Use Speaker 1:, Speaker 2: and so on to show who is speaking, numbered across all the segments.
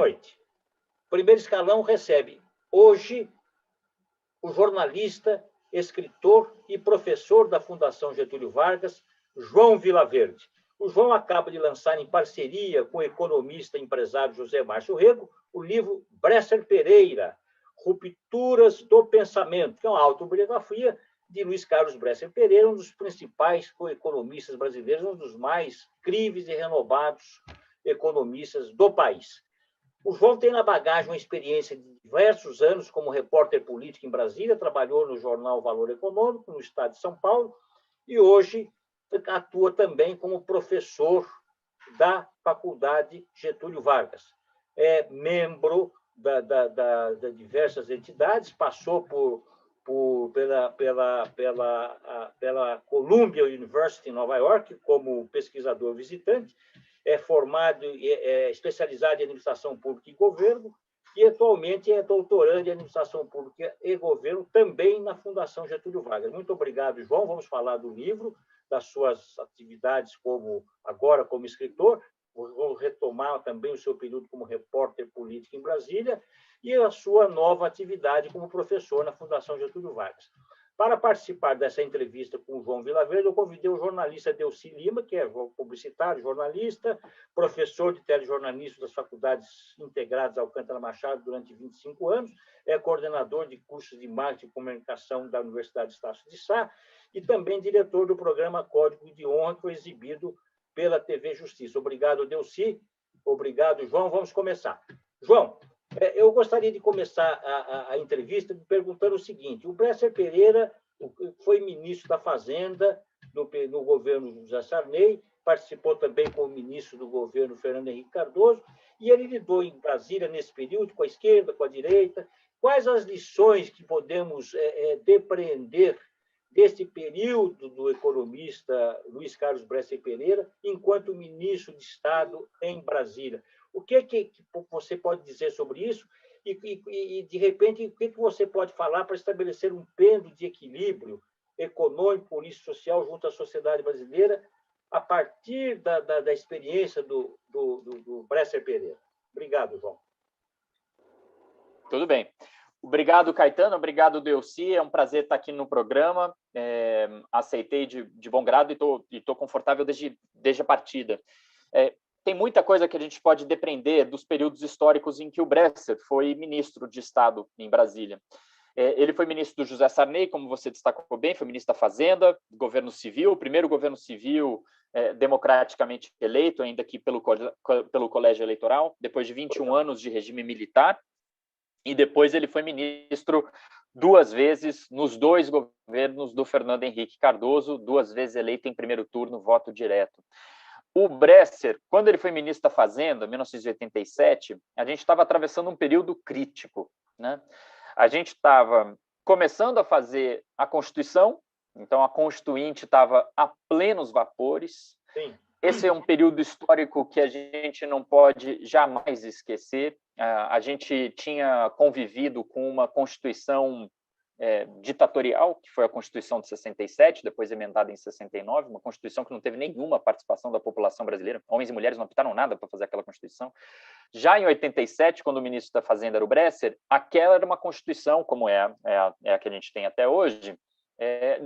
Speaker 1: noite. O primeiro escalão recebe hoje o jornalista, escritor e professor da Fundação Getúlio Vargas, João Vilaverde. O João acaba de lançar, em parceria com o economista e empresário José Márcio Rego, o livro Bresser Pereira, Rupturas do Pensamento, que é uma autobiografia de Luiz Carlos Bresser Pereira, um dos principais economistas brasileiros, um dos mais críveis e renovados economistas do país. O João tem na bagagem uma experiência de diversos anos como repórter político em Brasília, trabalhou no jornal Valor Econômico, no estado de São Paulo, e hoje atua também como professor da Faculdade Getúlio Vargas. É membro de diversas entidades, passou pela Columbia University em Nova York como pesquisador visitante, é formado, é especializado em administração pública e governo, e atualmente é doutorando em administração pública e governo também na Fundação Getúlio Vargas. Muito obrigado, João. Vamos falar do livro, das suas atividades agora como escritor. Vou retomar também o seu período como repórter político em Brasília e a sua nova atividade como professor na Fundação Getúlio Vargas. Para participar dessa entrevista com o João Vilaverde, eu convidei o jornalista Delcy Lima, que é publicitário, jornalista, professor de telejornalismo das Faculdades Integradas Alcântara Machado durante 25 anos, é coordenador de cursos de marketing e comunicação da Universidade Estácio de Sá e também diretor do programa Código de Honra, que foi exibido pela TV Justiça. Obrigado, Delcy. Obrigado, João. Vamos começar. João, eu gostaria de começar a entrevista perguntando o seguinte: o Bresser Pereira foi ministro da Fazenda no governo José Sarney, participou também como ministro do governo Fernando Henrique Cardoso, e ele lidou em Brasília, nesse período, com a esquerda, com a direita. Quais as lições que podemos depreender deste período do economista Luiz Carlos Bresser Pereira, enquanto ministro de Estado em Brasília? O que você pode dizer sobre isso? E de repente, o que você pode falar para estabelecer um pêndulo de equilíbrio econômico, político e social junto à sociedade brasileira a partir da experiência do Bresser Pereira? Obrigado, João.
Speaker 2: Tudo bem. Obrigado, Caetano. Obrigado, Delcy. É um prazer estar aqui no programa. Aceitei de bom grado e estou confortável desde a partida. Tem muita coisa que a gente pode depender dos períodos históricos em que o Bresser foi ministro de Estado em Brasília. Ele foi ministro do José Sarney, como você destacou bem, foi ministro da Fazenda, governo civil, o primeiro governo civil democraticamente eleito, ainda que pelo colégio eleitoral, depois de 21 anos de regime militar. E depois ele foi ministro 2 vezes nos 2 governos do Fernando Henrique Cardoso, 2 vezes eleito em primeiro turno, voto direto. O Bresser, quando ele foi ministro da Fazenda, em 1987, a gente estava atravessando um período crítico, né? A gente estava começando a fazer a Constituição, então a Constituinte estava a plenos vapores. Sim. Esse é um período histórico que a gente não pode jamais esquecer. A gente tinha convivido com uma Constituição ditatorial, que foi a Constituição de 67, depois emendada em 69, uma Constituição que não teve nenhuma participação da população brasileira. Homens e mulheres não optaram nada para fazer aquela Constituição. Já em 87, quando o ministro da Fazenda era o Bresser, aquela era uma Constituição, como é a que a gente tem até hoje,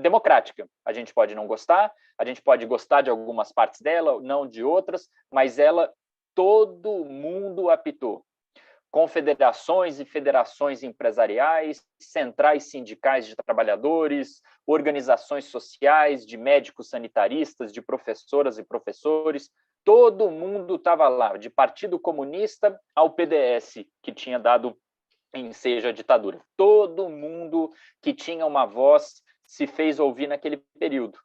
Speaker 2: democrática. A gente pode não gostar, a gente pode gostar de algumas partes dela, não de outras, mas ela, todo mundo apitou. Confederações e federações empresariais, centrais sindicais de trabalhadores, organizações sociais, de médicos sanitaristas, de professoras e professores, todo mundo estava lá, de Partido Comunista ao PDS, que tinha dado ensejo à ditadura. Todo mundo que tinha uma voz se fez ouvir naquele período.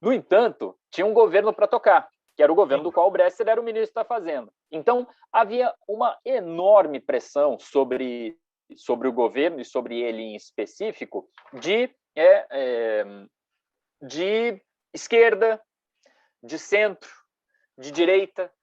Speaker 2: No entanto, tinha um governo para tocar, que era o governo do qual o Bresser era o ministro da Fazenda. Então, havia uma enorme pressão sobre o governo e sobre ele em específico de esquerda, de centro, de direita,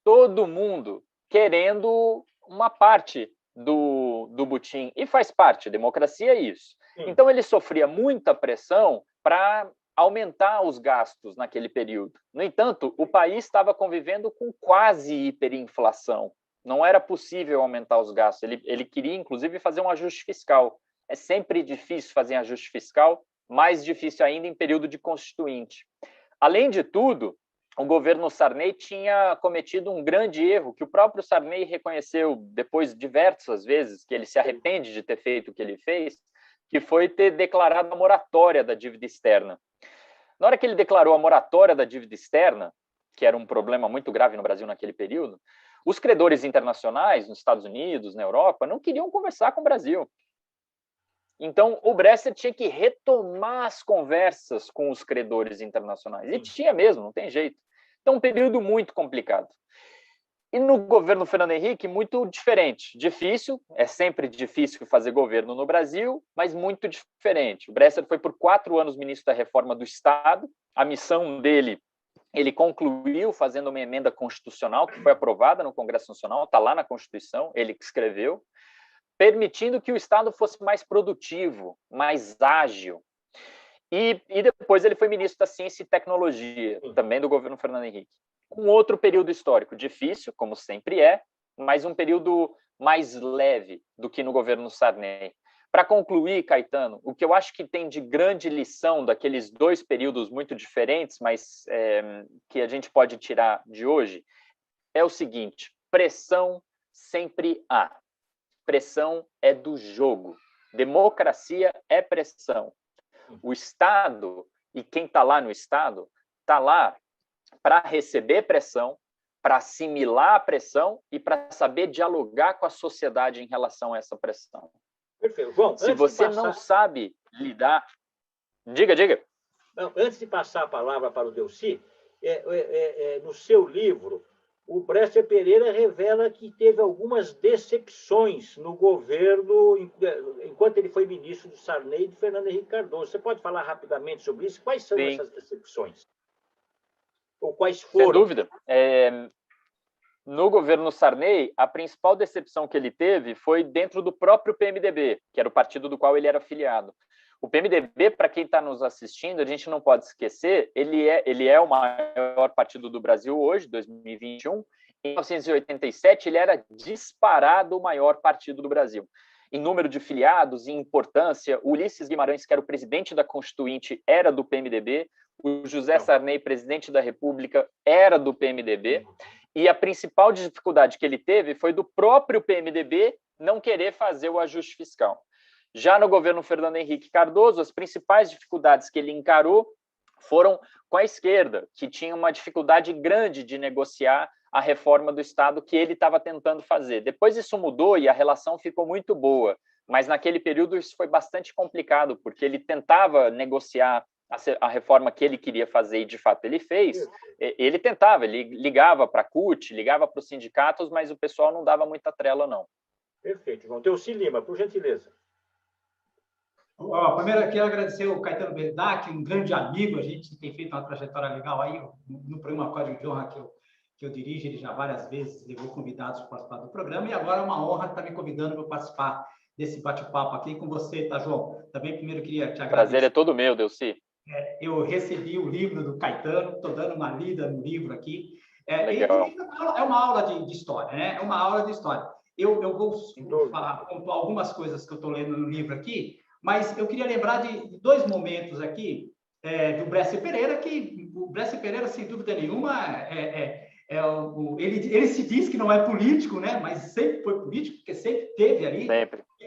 Speaker 2: todo mundo querendo uma parte do butim. E faz parte, democracia é isso. Então, ele sofria muita pressão para aumentar os gastos naquele período. No entanto, o país estava convivendo com quase hiperinflação, Não era possível aumentar os gastos. Ele queria, inclusive, fazer um ajuste fiscal. É sempre difícil fazer ajuste fiscal, mais difícil ainda em período de constituinte. Além de tudo, o governo Sarney tinha cometido um grande erro, que o próprio Sarney reconheceu depois diversas vezes, que ele se arrepende de ter feito o que ele fez, que foi ter declarado a moratória da dívida externa. Na hora que ele declarou a moratória da dívida externa, que era um problema muito grave no Brasil naquele período, os credores internacionais, nos Estados Unidos, na Europa, não queriam conversar com o Brasil. Então, o Bresser tinha que retomar as conversas com os credores internacionais. E tinha mesmo, não tem jeito. Então, um período muito complicado. E no governo Fernando Henrique, muito diferente. Difícil, é sempre difícil fazer governo no Brasil, mas muito diferente. O Bresser foi por 4 anos ministro da Reforma do Estado. A missão dele, ele concluiu fazendo uma emenda constitucional que foi aprovada no Congresso Nacional, está lá na Constituição, ele que escreveu, permitindo que o Estado fosse mais produtivo, mais ágil. E depois ele foi ministro da Ciência e Tecnologia, também do governo Fernando Henrique. Um outro período histórico difícil, como sempre é, mas um período mais leve do que no governo Sarney. Para concluir, Caetano, o que eu acho que tem de grande lição daqueles 2 períodos muito diferentes, mas que a gente pode tirar de hoje, é o seguinte: pressão sempre há. Pressão é do jogo. Democracia é pressão. O Estado, e quem está lá no Estado, está lá para receber pressão, para assimilar a pressão e para saber dialogar com a sociedade em relação a essa pressão.
Speaker 1: Perfeito. João,
Speaker 2: se você não sabe lidar... Diga.
Speaker 1: Não, antes de passar a palavra para o Delcy, no seu livro, o Bresser Pereira revela que teve algumas decepções no governo enquanto ele foi ministro do Sarney e de Fernando Henrique Cardoso. Você pode falar rapidamente sobre isso? Quais são essas decepções? Ou quais foram?
Speaker 2: Sem dúvida. No governo Sarney, a principal decepção que ele teve foi dentro do próprio PMDB, que era o partido do qual ele era filiado. O PMDB, para quem está nos assistindo, a gente não pode esquecer, ele é o maior partido do Brasil hoje, 2021. Em 1987, ele era disparado o maior partido do Brasil. Em número de filiados, em importância, o Ulisses Guimarães, que era o presidente da Constituinte, era do PMDB. O José Sarney, presidente da República, era do PMDB. E a principal dificuldade que ele teve foi do próprio PMDB não querer fazer o ajuste fiscal. Já no governo Fernando Henrique Cardoso, as principais dificuldades que ele encarou foram com a esquerda, que tinha uma dificuldade grande de negociar a reforma do Estado que ele estava tentando fazer. Depois isso mudou e a relação ficou muito boa, mas naquele período isso foi bastante complicado, porque ele tentava negociar a reforma que ele queria fazer e, de fato, ele fez. Ele tentava, ele ligava para a CUT, ligava para os sindicatos, mas o pessoal não dava muita trela, não.
Speaker 1: Programa. João Delcy Lima, por gentileza.
Speaker 3: Primeiro, eu quero agradecer o Caetano Berdac, um grande amigo. A gente tem feito uma trajetória legal aí no programa Código de Honra que eu dirijo. Ele já várias vezes levou convidados para participar do programa, e agora é uma honra estar me convidando para participar desse bate-papo aqui com você, tá, João? Também, primeiro, queria te agradecer.
Speaker 2: O prazer é todo meu, Delcy.
Speaker 3: Eu recebi o livro do Caetano, estou dando uma lida no livro aqui.
Speaker 2: Legal.
Speaker 3: É uma aula de história, né? É uma aula de história. Eu vou pontuar algumas coisas que eu estou lendo no livro aqui, mas eu queria lembrar de 2 momentos aqui do Bresser Pereira, que o Bresser Pereira, sem dúvida nenhuma, ele se diz que não é político, né? Mas sempre foi político, porque sempre teve ali,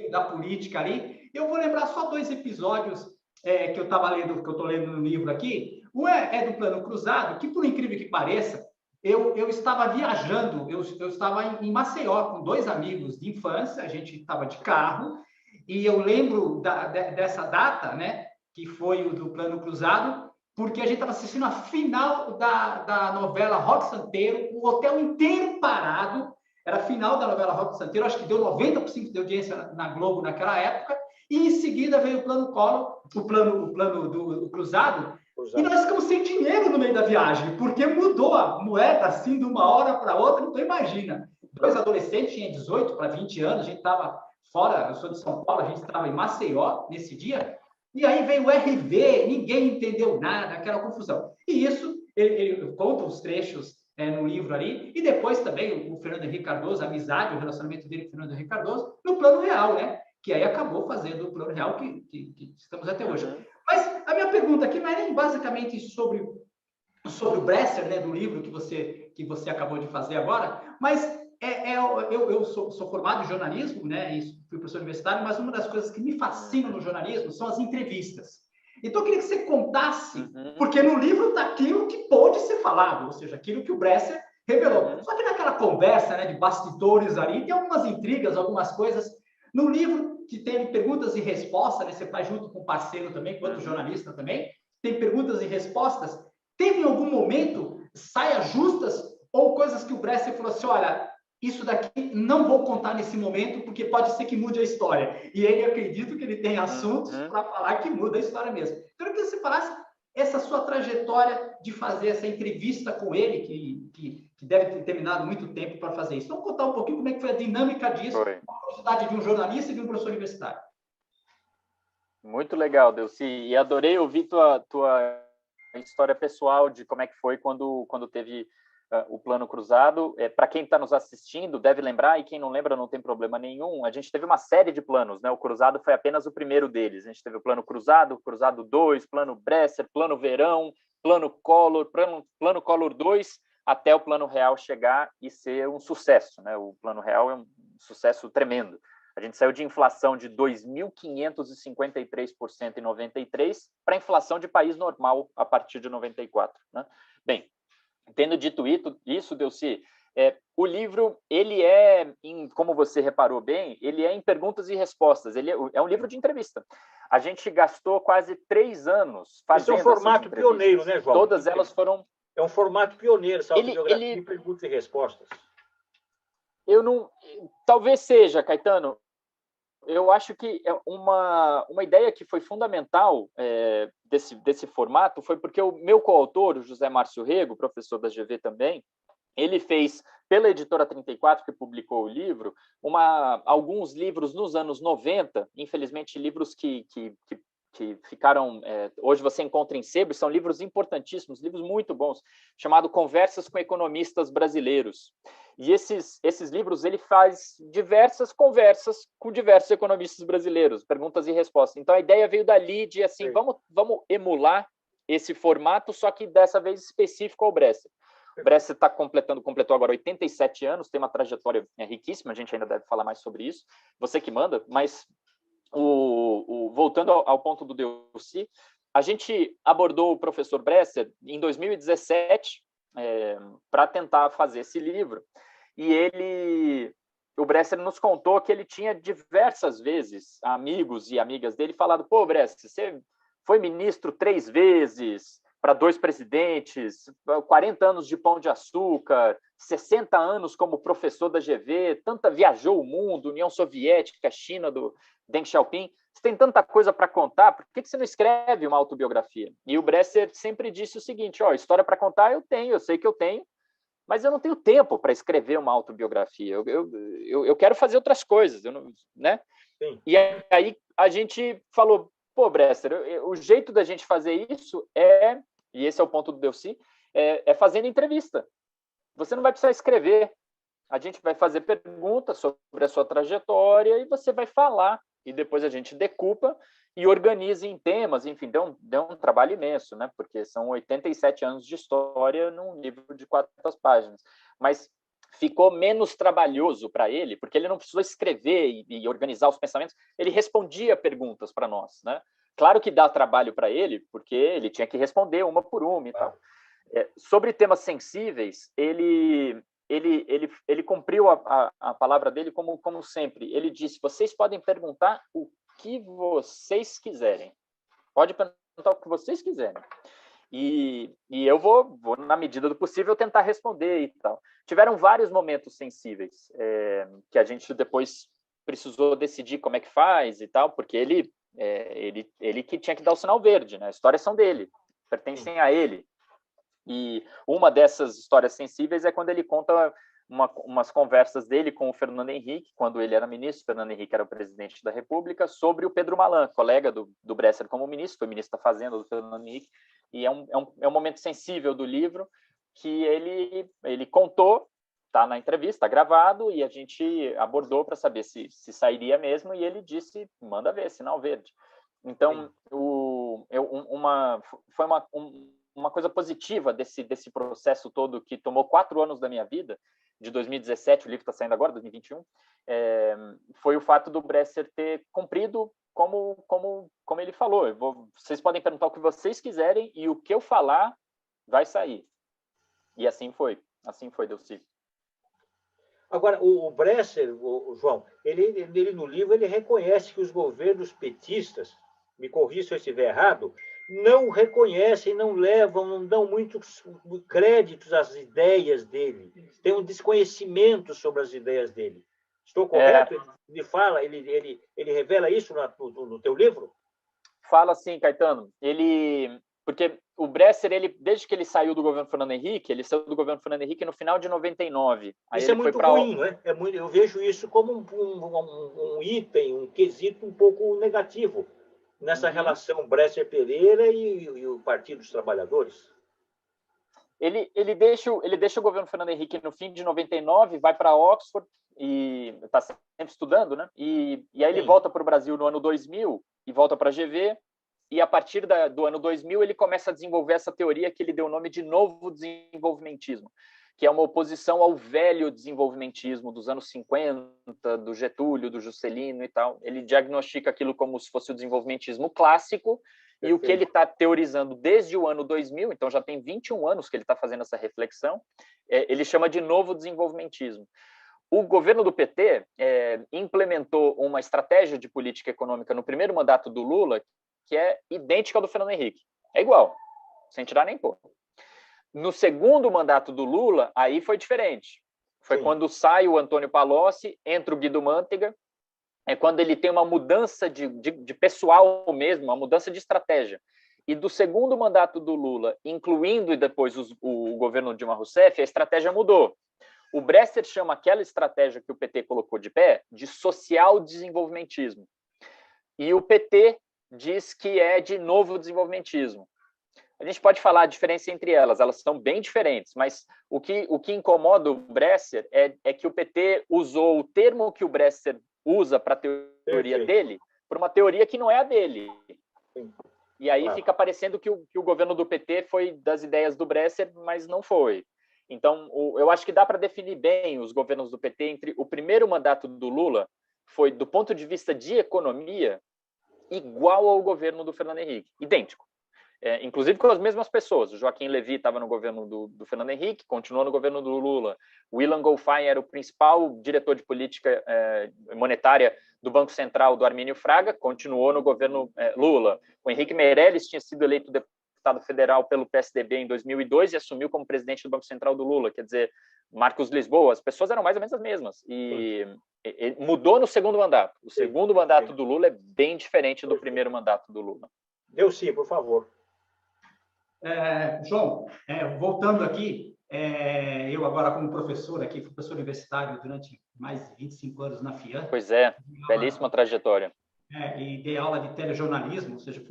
Speaker 3: da política ali. Eu vou lembrar só 2 episódios que eu estava lendo, que eu estou lendo no livro aqui. Um é do Plano Cruzado, que, por incrível que pareça, eu estava viajando, eu estava em Maceió com 2 amigos de infância, a gente estava de carro, e eu lembro dessa data, né, que foi o do Plano Cruzado, porque a gente estava assistindo a final da novela Roque Santeiro, o hotel inteiro parado, era a final da novela Roque Santeiro, acho que deu 90% de audiência na Globo naquela época, e em seguida veio o Plano Collor, o plano do Cruzado, e nós ficamos sem dinheiro no meio da viagem, porque mudou a moeda assim de uma hora para outra, então imagina. 2 adolescentes, tinha 18 para 20 anos, a gente estava fora, eu sou de São Paulo, a gente estava em Maceió nesse dia, e aí veio o RV, ninguém entendeu nada, aquela confusão. E isso, ele conta os trechos no livro ali, e depois também o Fernando Henrique Cardoso, a amizade, o relacionamento dele com o Fernando Henrique Cardoso, no Plano Real, né? Que aí acabou fazendo o Plano Real que estamos até hoje. Mas a minha pergunta aqui não é nem basicamente sobre o Bresser, né, do livro que você acabou de fazer agora, mas eu sou formado em jornalismo, né, e fui professor universitário, mas uma das coisas que me fascina no jornalismo são as entrevistas. Então, eu queria que você contasse, porque no livro está aquilo que pode ser falado, ou seja, aquilo que o Bresser revelou. Só que naquela conversa, né, de bastidores ali, tem algumas intrigas, algumas coisas. No livro, que tem perguntas e respostas, né, você faz junto com o parceiro também, com outro jornalista também, tem perguntas e respostas. Teve em algum momento saias justas ou coisas que o Bresser falou assim, olha, isso daqui não vou contar nesse momento porque pode ser que mude a história. E ele acredita que ele tem assuntos para falar que muda a história mesmo. Então, eu queria que você falasse essa sua trajetória de fazer essa entrevista com ele, que deve ter terminado muito tempo para fazer isso. Então, contar um pouquinho como é que foi a dinâmica disso, a curiosidade de um jornalista e de um professor universitário.
Speaker 2: Muito legal, Delcy. E adorei ouvir tua história pessoal de como é que foi quando teve o Plano Cruzado. Para quem está nos assistindo, deve lembrar, e quem não lembra não tem problema nenhum, a gente teve uma série de planos, né? O Cruzado foi apenas o primeiro deles. A gente teve o Plano Cruzado, Cruzado 2, Plano Bresser, Plano Verão, Plano Collor, Plano Collor 2, até o Plano Real chegar e ser um sucesso, né? O Plano Real é um sucesso tremendo. A gente saiu de inflação de 2.553% em 93 para inflação de país normal a partir de 94. Né? Bem, tendo dito isso, Delcy, o livro, ele como você reparou bem, ele é em perguntas e respostas. Ele é um livro de entrevista. A gente gastou quase 3 anos fazendo
Speaker 1: Esse é um formato pioneiro, né, João?
Speaker 2: Todas elas foram...
Speaker 1: É um formato pioneiro, essa autobiografia de perguntas e respostas.
Speaker 2: Eu não... Talvez seja, Caetano. Eu acho que uma ideia que foi fundamental desse formato foi porque o meu coautor, o José Márcio Rego, professor da GV também, ele fez, pela Editora 34, que publicou o livro, alguns livros nos anos 90, infelizmente livros que ficaram... hoje você encontra em sebos, são livros importantíssimos, livros muito bons, chamado Conversas com Economistas Brasileiros. E esses livros, ele faz diversas conversas com diversos economistas brasileiros, perguntas e respostas. Então, a ideia veio dali de, assim, vamos emular esse formato, só que dessa vez específico ao Bresser. O Bresser completou agora 87 anos, tem uma trajetória riquíssima, a gente ainda deve falar mais sobre isso, você que manda, mas voltando ao ponto do Delcy, a gente abordou o professor Bresser em 2017 para tentar fazer esse livro, e o Bresser nos contou que ele tinha diversas vezes amigos e amigas dele falado, pô, Bresser, você foi ministro 3 vezes, para 2 presidentes, 40 anos de Pão de Açúcar, 60 anos como professor da GV, viajou o mundo, União Soviética, China, do Deng Xiaoping, você tem tanta coisa para contar, por que você não escreve uma autobiografia? E o Bresser sempre disse o seguinte, história para contar eu sei que eu tenho, mas eu não tenho tempo para escrever uma autobiografia, eu quero fazer outras coisas, né? Sim. E aí a gente falou, pô, Bresser, o jeito da gente fazer isso e esse é o ponto do Delcy, é fazendo entrevista. Você não vai precisar escrever, a gente vai fazer perguntas sobre a sua trajetória e você vai falar, e depois a gente decupa e organiza em temas, enfim, deu um trabalho imenso, né? Porque são 87 anos de história num livro de 400 páginas. Mas ficou menos trabalhoso para ele, porque ele não precisou escrever e organizar os pensamentos, ele respondia perguntas para nós, né? Claro que dá trabalho para ele, porque ele tinha que responder uma por uma e tal. Sobre temas sensíveis, ele cumpriu a palavra dele como sempre. Ele disse, vocês podem perguntar o que vocês quiserem. Pode perguntar o que vocês quiserem. E eu vou, na medida do possível, tentar responder e tal. Tiveram vários momentos sensíveis que a gente depois precisou decidir como é que faz e tal, porque ele que tinha que dar o sinal verde, né? As histórias são dele, pertencem a ele. E uma dessas histórias sensíveis é quando ele conta umas conversas dele com o Fernando Henrique, quando ele era ministro, Fernando Henrique era o presidente da República, sobre o Pedro Malan, colega do Bresser como ministro, foi ministro da Fazenda do Fernando Henrique, e é um momento sensível do livro que ele contou, está na entrevista, tá gravado, e a gente abordou para saber se sairia mesmo, e ele disse, manda ver, sinal verde. Então, foi uma coisa positiva desse processo todo, que tomou 4 anos da minha vida, de 2017, o livro está saindo agora, 2021, foi o fato do Bresser ter cumprido como ele falou. Vocês podem perguntar o que vocês quiserem, e o que eu falar vai sair. E assim foi, Delcy.
Speaker 1: Agora, o Bresser, João, ele no livro, ele reconhece que os governos petistas, me corrija se eu estiver errado, não reconhecem, não levam, não dão muitos créditos às ideias dele. Tem um desconhecimento sobre as ideias dele. Estou correto? Ele fala, ele revela isso no teu livro?
Speaker 2: Fala sim, Caetano. Porque o Bresser, desde que ele saiu do governo Fernando Henrique, ele saiu do governo Fernando Henrique no final de 99. Aí
Speaker 1: isso
Speaker 2: ele
Speaker 1: é muito ruim, não é? Eu vejo isso como um item, um quesito um pouco negativo nessa relação Bresser-Pereira e o Partido dos Trabalhadores.
Speaker 2: Ele deixa o governo Fernando Henrique no fim de 99, vai para Oxford e está sempre estudando, né? E aí ele volta para o Brasil no ano 2000 e volta para a GV. E a partir do ano 2000 ele começa a desenvolver essa teoria que ele deu o nome de novo desenvolvimentismo, que é uma oposição ao velho desenvolvimentismo dos anos 50, do Getúlio, do Juscelino e tal. Ele diagnostica aquilo como se fosse o desenvolvimentismo clássico. E o que ele está teorizando desde o ano 2000, então já tem 21 anos que ele está fazendo essa reflexão, ele chama de novo desenvolvimentismo. O governo do PT implementou uma estratégia de política econômica no primeiro mandato do Lula, que é idêntica ao do Fernando Henrique. É igual, sem tirar nem pôr. No segundo mandato do Lula, aí foi diferente. Foi quando sai o Antônio Palocci, entra o Guido Mantega, é quando ele tem uma mudança de pessoal mesmo, uma mudança de estratégia. E do segundo mandato do Lula, incluindo depois o governo Dilma Rousseff, a estratégia mudou. O Bresser chama aquela estratégia que o PT colocou de pé de social desenvolvimentismo. E o PT diz que é de novo desenvolvimentismo. A gente pode falar a diferença entre elas são bem diferentes, mas o que incomoda o Bresser é que o PT usou o termo que o Bresser usa para a teoria dele, por uma teoria que não é a dele. E aí fica parecendo que o governo do PT foi das ideias do Bresser, mas não foi. Então, eu acho que dá para definir bem os governos do PT entre o primeiro mandato do Lula, foi, do ponto de vista de economia, igual ao governo do Fernando Henrique, idêntico. Inclusive com as mesmas pessoas. O Joaquim Levy estava no governo do Fernando Henrique, continuou no governo do Lula. O Ilan Goldfein era o principal diretor de política monetária do Banco Central do Armínio Fraga, continuou no governo Lula. O Henrique Meirelles tinha sido eleito deputado federal pelo PSDB em 2002 e assumiu como presidente do Banco Central do Lula. Quer dizer, Marcos Lisboa, as pessoas eram mais ou menos as mesmas. E mudou no segundo mandato. O segundo mandato do Lula é bem diferente do primeiro mandato do Lula.
Speaker 1: Delcy, por favor.
Speaker 3: João, voltando aqui, eu agora como professor aqui, fui professor universitário durante mais de 25 anos na FIAN.
Speaker 2: Pois é, belíssima trajetória.
Speaker 3: E dei aula de telejornalismo, ou seja,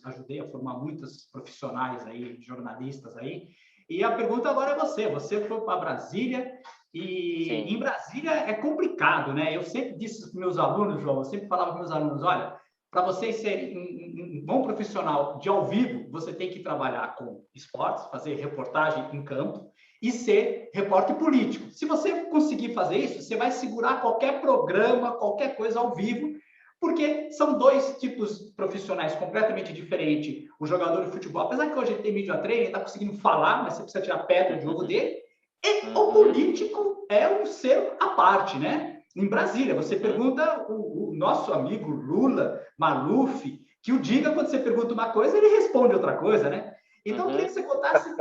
Speaker 3: ajudei a formar muitos profissionais aí, jornalistas aí. E a pergunta agora é você foi para Brasília e
Speaker 2: Sim.
Speaker 3: Em Brasília é complicado, né? Eu sempre disse para os meus alunos, João, eu sempre falava para os meus alunos, olha, para vocês serem um bom profissional de ao vivo, você tem que trabalhar com esportes, fazer reportagem em campo e ser repórter político. Se você conseguir fazer isso, você vai segurar qualquer programa, qualquer coisa ao vivo, porque são dois tipos profissionais completamente diferentes. O jogador de futebol, apesar que hoje ele tem media training, ele está conseguindo falar, mas você precisa tirar pedra do jogo dele. E o político é um ser à parte, né? Em Brasília, você pergunta o nosso amigo Lula, Maluf, que o diga quando você pergunta uma coisa, ele responde outra coisa, né? Então, eu queria que você contasse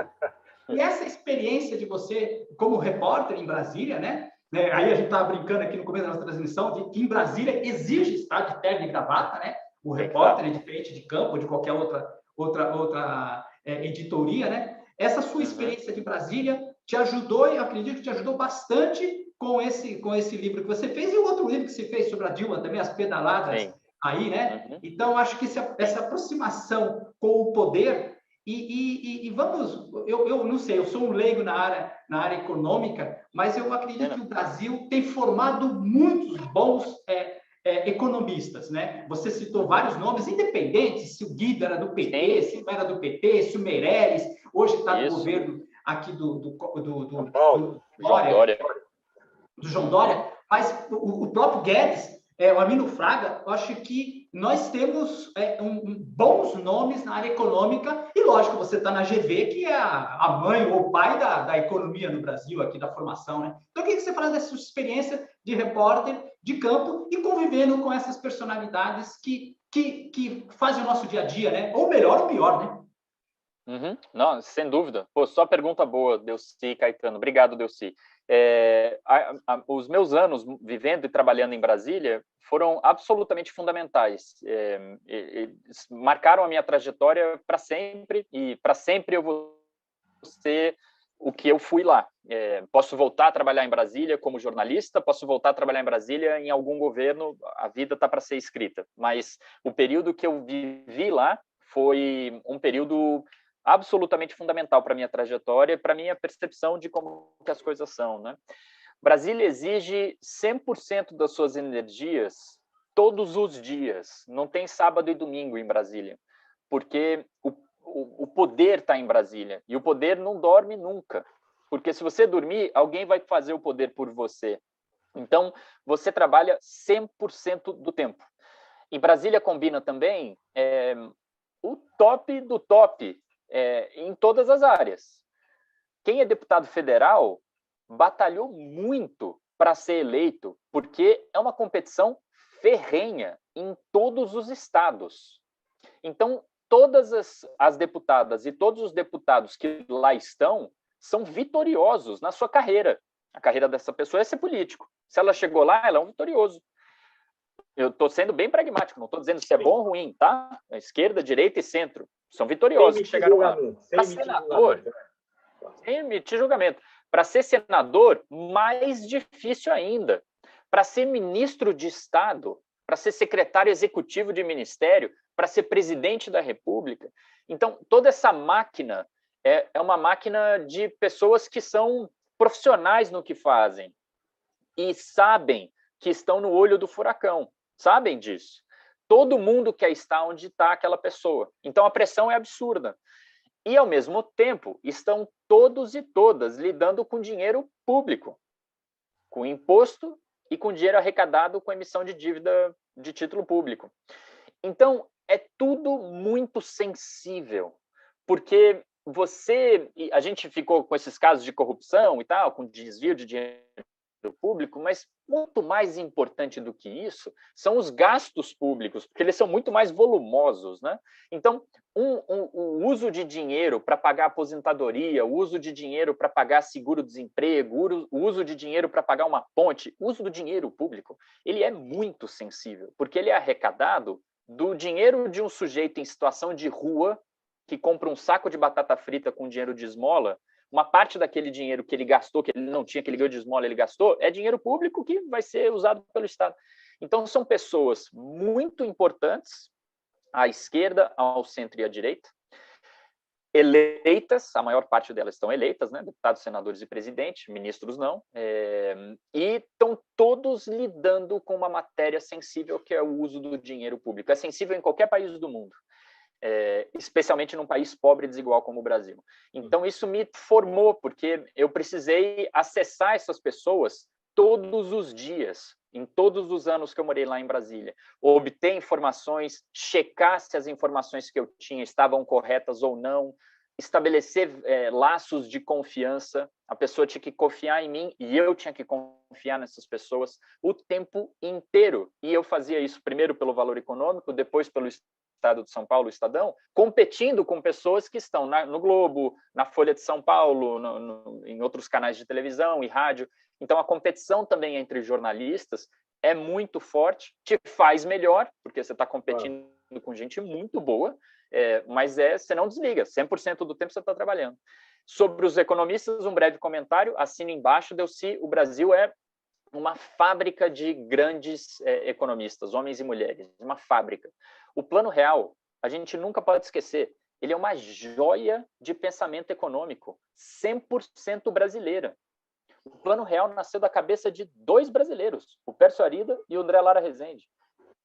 Speaker 3: e essa experiência de você como repórter em Brasília, né? Aí a gente estava brincando aqui no começo da nossa transmissão de que em Brasília exige estar de terno e gravata, né? O repórter é diferente de campo ou de qualquer outra editoria, né? Essa sua experiência de Brasília te ajudou, e eu acredito que te ajudou bastante com esse livro que você fez e o outro livro que você fez sobre a Dilma também, As Pedaladas. Sim. Aí, né? Então, acho que essa aproximação com o poder E vamos, eu não sei, eu sou um leigo na área econômica, mas eu acredito que o Brasil tem formado muitos bons economistas, né? Você citou vários nomes, independentes, se o Guido era do PT, se não era do PT, se o Meirelles, hoje está no governo aqui do João Dória, mas o próprio Guedes, o Armindo Fraga, eu acho que nós temos bons nomes na área econômica, e lógico, você está na GV, que é a mãe ou o pai da economia no Brasil, aqui da formação, né? Então, eu queria que você falasse dessa sua experiência de repórter de campo e convivendo com essas personalidades que fazem o nosso dia a dia, né? Ou melhor ou pior, né?
Speaker 2: Uhum. Não, sem dúvida. Pô, só pergunta boa, Delcy e Caetano. Obrigado, Delcy. Os meus anos vivendo e trabalhando em Brasília foram absolutamente fundamentais. Marcaram a minha trajetória para sempre, e para sempre eu vou ser o que eu fui lá. Posso voltar a trabalhar em Brasília como jornalista, posso voltar a trabalhar em Brasília em algum governo, a vida está para ser escrita. Mas o período que eu vivi lá foi um período absolutamente fundamental para a minha trajetória e para a minha percepção de como que as coisas são, né? Brasília exige 100% das suas energias todos os dias. Não tem sábado e domingo em Brasília, porque o poder está em Brasília, e o poder não dorme nunca, porque se você dormir, alguém vai fazer o poder por você. Então, você trabalha 100% do tempo. Em Brasília combina também o top do top, em todas as áreas. Quem é deputado federal batalhou muito para ser eleito, porque é uma competição ferrenha em todos os estados. Então, todas as deputadas e todos os deputados que lá estão são vitoriosos na sua carreira. A carreira dessa pessoa é ser político. Se ela chegou lá, ela é um vitorioso. Eu estou sendo bem pragmático, não estou dizendo se é bom ou ruim, tá? A esquerda, direita e centro são vitoriosos que chegaram lá. Para senador, sem emitir julgamento. Para ser senador, mais difícil ainda. Para ser ministro de Estado, para ser secretário executivo de ministério, para ser presidente da República. Então, toda essa máquina é uma máquina de pessoas que são profissionais no que fazem e sabem que estão no olho do furacão. Sabem disso. Todo mundo quer estar onde está aquela pessoa. Então, a pressão é absurda. E, ao mesmo tempo, estão todos e todas lidando com dinheiro público, com imposto e com dinheiro arrecadado com emissão de dívida de título público. Então, é tudo muito sensível, porque a gente ficou com esses casos de corrupção e tal, com desvio de dinheiro público, mas muito mais importante do que isso são os gastos públicos, porque eles são muito mais volumosos, né? Então, o uso de dinheiro para pagar aposentadoria, o uso de dinheiro para pagar seguro-desemprego, o uso de dinheiro para pagar uma ponte, o uso do dinheiro público, ele é muito sensível, porque ele é arrecadado do dinheiro de um sujeito em situação de rua que compra um saco de batata frita com dinheiro de esmola. Uma parte daquele dinheiro que ele gastou, que ele não tinha, que ele ganhou de esmola, ele gastou, é dinheiro público que vai ser usado pelo Estado. Então, são pessoas muito importantes, à esquerda, ao centro e à direita, eleitas, a maior parte delas estão eleitas, né? Deputados, senadores e presidente, ministros não, e estão todos lidando com uma matéria sensível, que é o uso do dinheiro público. É sensível em qualquer país do mundo. Especialmente num país pobre e desigual como o Brasil. Então, isso me formou, porque eu precisei acessar essas pessoas todos os dias, em todos os anos que eu morei lá em Brasília. Obter informações, checar se as informações que eu tinha estavam corretas ou não, estabelecer laços de confiança. A pessoa tinha que confiar em mim e eu tinha que confiar nessas pessoas o tempo inteiro. E eu fazia isso primeiro pelo valor econômico, depois pelo Estado de São Paulo, o Estadão, competindo com pessoas que estão no Globo, na Folha de São Paulo, em outros canais de televisão e rádio. Então, a competição também entre jornalistas é muito forte, te faz melhor, porque você está competindo com gente muito boa, mas você não desliga, 100% do tempo você está trabalhando. Sobre os economistas, um breve comentário, assina embaixo, Delcy, o Brasil é uma fábrica de grandes economistas, homens e mulheres, uma fábrica. O Plano Real, a gente nunca pode esquecer, ele é uma joia de pensamento econômico, 100% brasileira. O Plano Real nasceu da cabeça de 2 brasileiros, o Pércio Arida e o André Lara Rezende.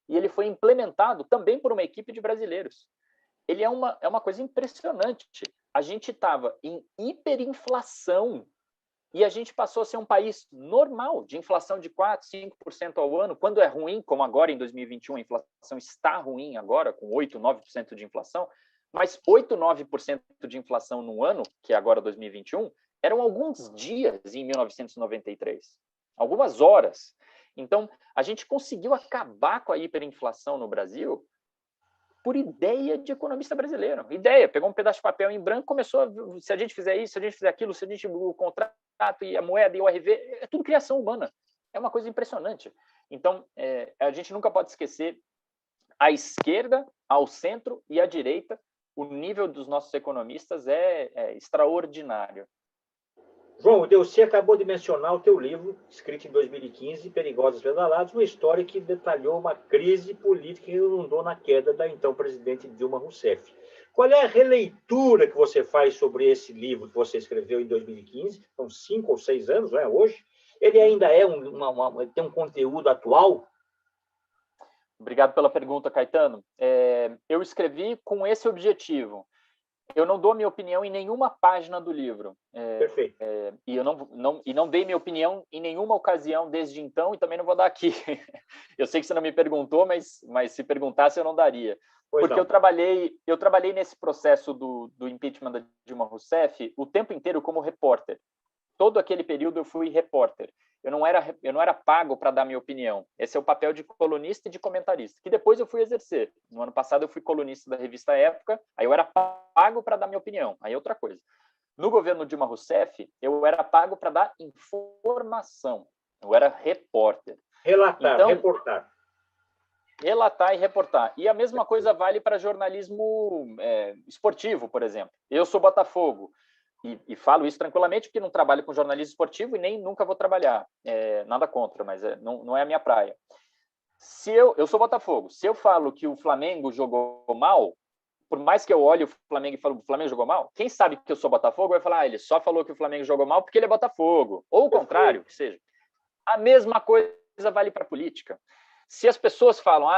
Speaker 2: E ele foi implementado também por uma equipe de brasileiros. Ele é uma coisa impressionante. A gente estava em hiperinflação e a gente passou a ser um país normal, de inflação de 4%, 5% ao ano, quando é ruim, como agora em 2021, a inflação está ruim agora, com 8%, 9% de inflação, mas 8%, 9% de inflação no ano, que é agora 2021, eram alguns dias em 1993, algumas horas. Então, a gente conseguiu acabar com a hiperinflação no Brasil por ideia de economista brasileiro. Ideia, pegou um pedaço de papel em branco, começou, se a gente fizer isso, se a gente fizer aquilo, se a gente o contrato e a moeda e o RV, é tudo criação humana. É uma coisa impressionante. Então, a gente nunca pode esquecer a esquerda, ao centro e à direita, o nível dos nossos economistas é extraordinário.
Speaker 1: João, o Delcy acabou de mencionar o teu livro, escrito em 2015, Perigosos Pedalados, uma história que detalhou uma crise política que inundou na queda da então presidente Dilma Rousseff. Qual é a releitura que você faz sobre esse livro que você escreveu em 2015? São 5 ou 6 anos, não é? Hoje. Ele ainda é tem um conteúdo atual?
Speaker 2: Obrigado pela pergunta, Caetano. Eu escrevi com esse objetivo. Eu não dou minha opinião em nenhuma página do livro.
Speaker 1: Perfeito.
Speaker 2: E não dei minha opinião em nenhuma ocasião desde então e também não vou dar aqui. Eu sei que você não me perguntou, mas se perguntasse eu não daria. Porque eu trabalhei nesse processo do impeachment da Dilma Rousseff o tempo inteiro como repórter. Todo aquele período eu fui repórter. Eu não era pago para dar minha opinião. Esse é o papel de colunista e de comentarista, que depois eu fui exercer. No ano passado eu fui colunista da revista Época, aí eu era pago para dar minha opinião, aí é outra coisa. No governo Dilma Rousseff, eu era pago para dar informação. Eu era repórter.
Speaker 1: Reportar.
Speaker 2: Relatar e reportar. E a mesma coisa vale para jornalismo esportivo, por exemplo. Eu sou Botafogo. E falo isso tranquilamente porque não trabalho com jornalismo esportivo e nem nunca vou trabalhar. Nada contra, mas não é a minha praia. Se eu sou Botafogo. Se eu falo que o Flamengo jogou mal, por mais que eu olhe o Flamengo e falo que o Flamengo jogou mal, quem sabe que eu sou Botafogo vai falar, ele só falou que o Flamengo jogou mal porque ele é Botafogo. Ou o contrário, que seja. A mesma coisa vale para a política. Se as pessoas falam,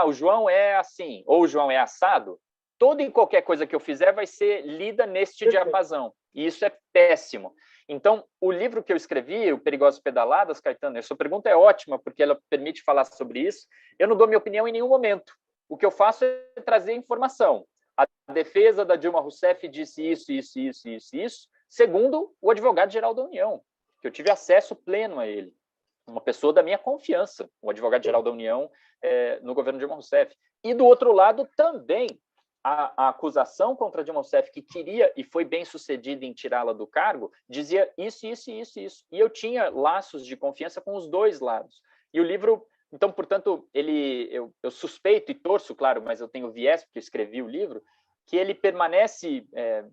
Speaker 2: o João é assim, ou o João é assado, toda e qualquer coisa que eu fizer vai ser lida neste diapasão. E isso é péssimo. Então, o livro que eu escrevi, o Perigosas Pedaladas, Caetano, a sua pergunta é ótima, porque ela permite falar sobre isso. Eu não dou minha opinião em nenhum momento. O que eu faço é trazer informação. A defesa da Dilma Rousseff disse isso, segundo o advogado-geral da União, que eu tive acesso pleno a ele. Uma pessoa da minha confiança, o advogado-geral da União no governo Dilma Rousseff. E, do outro lado, também, a acusação contra Dilma Rousseff, que queria e foi bem sucedida em tirá-la do cargo, dizia isso. E eu tinha laços de confiança com os dois lados. E o livro, então, portanto, eu suspeito e torço, claro, mas eu tenho viés, porque eu escrevi o livro, que ele permanece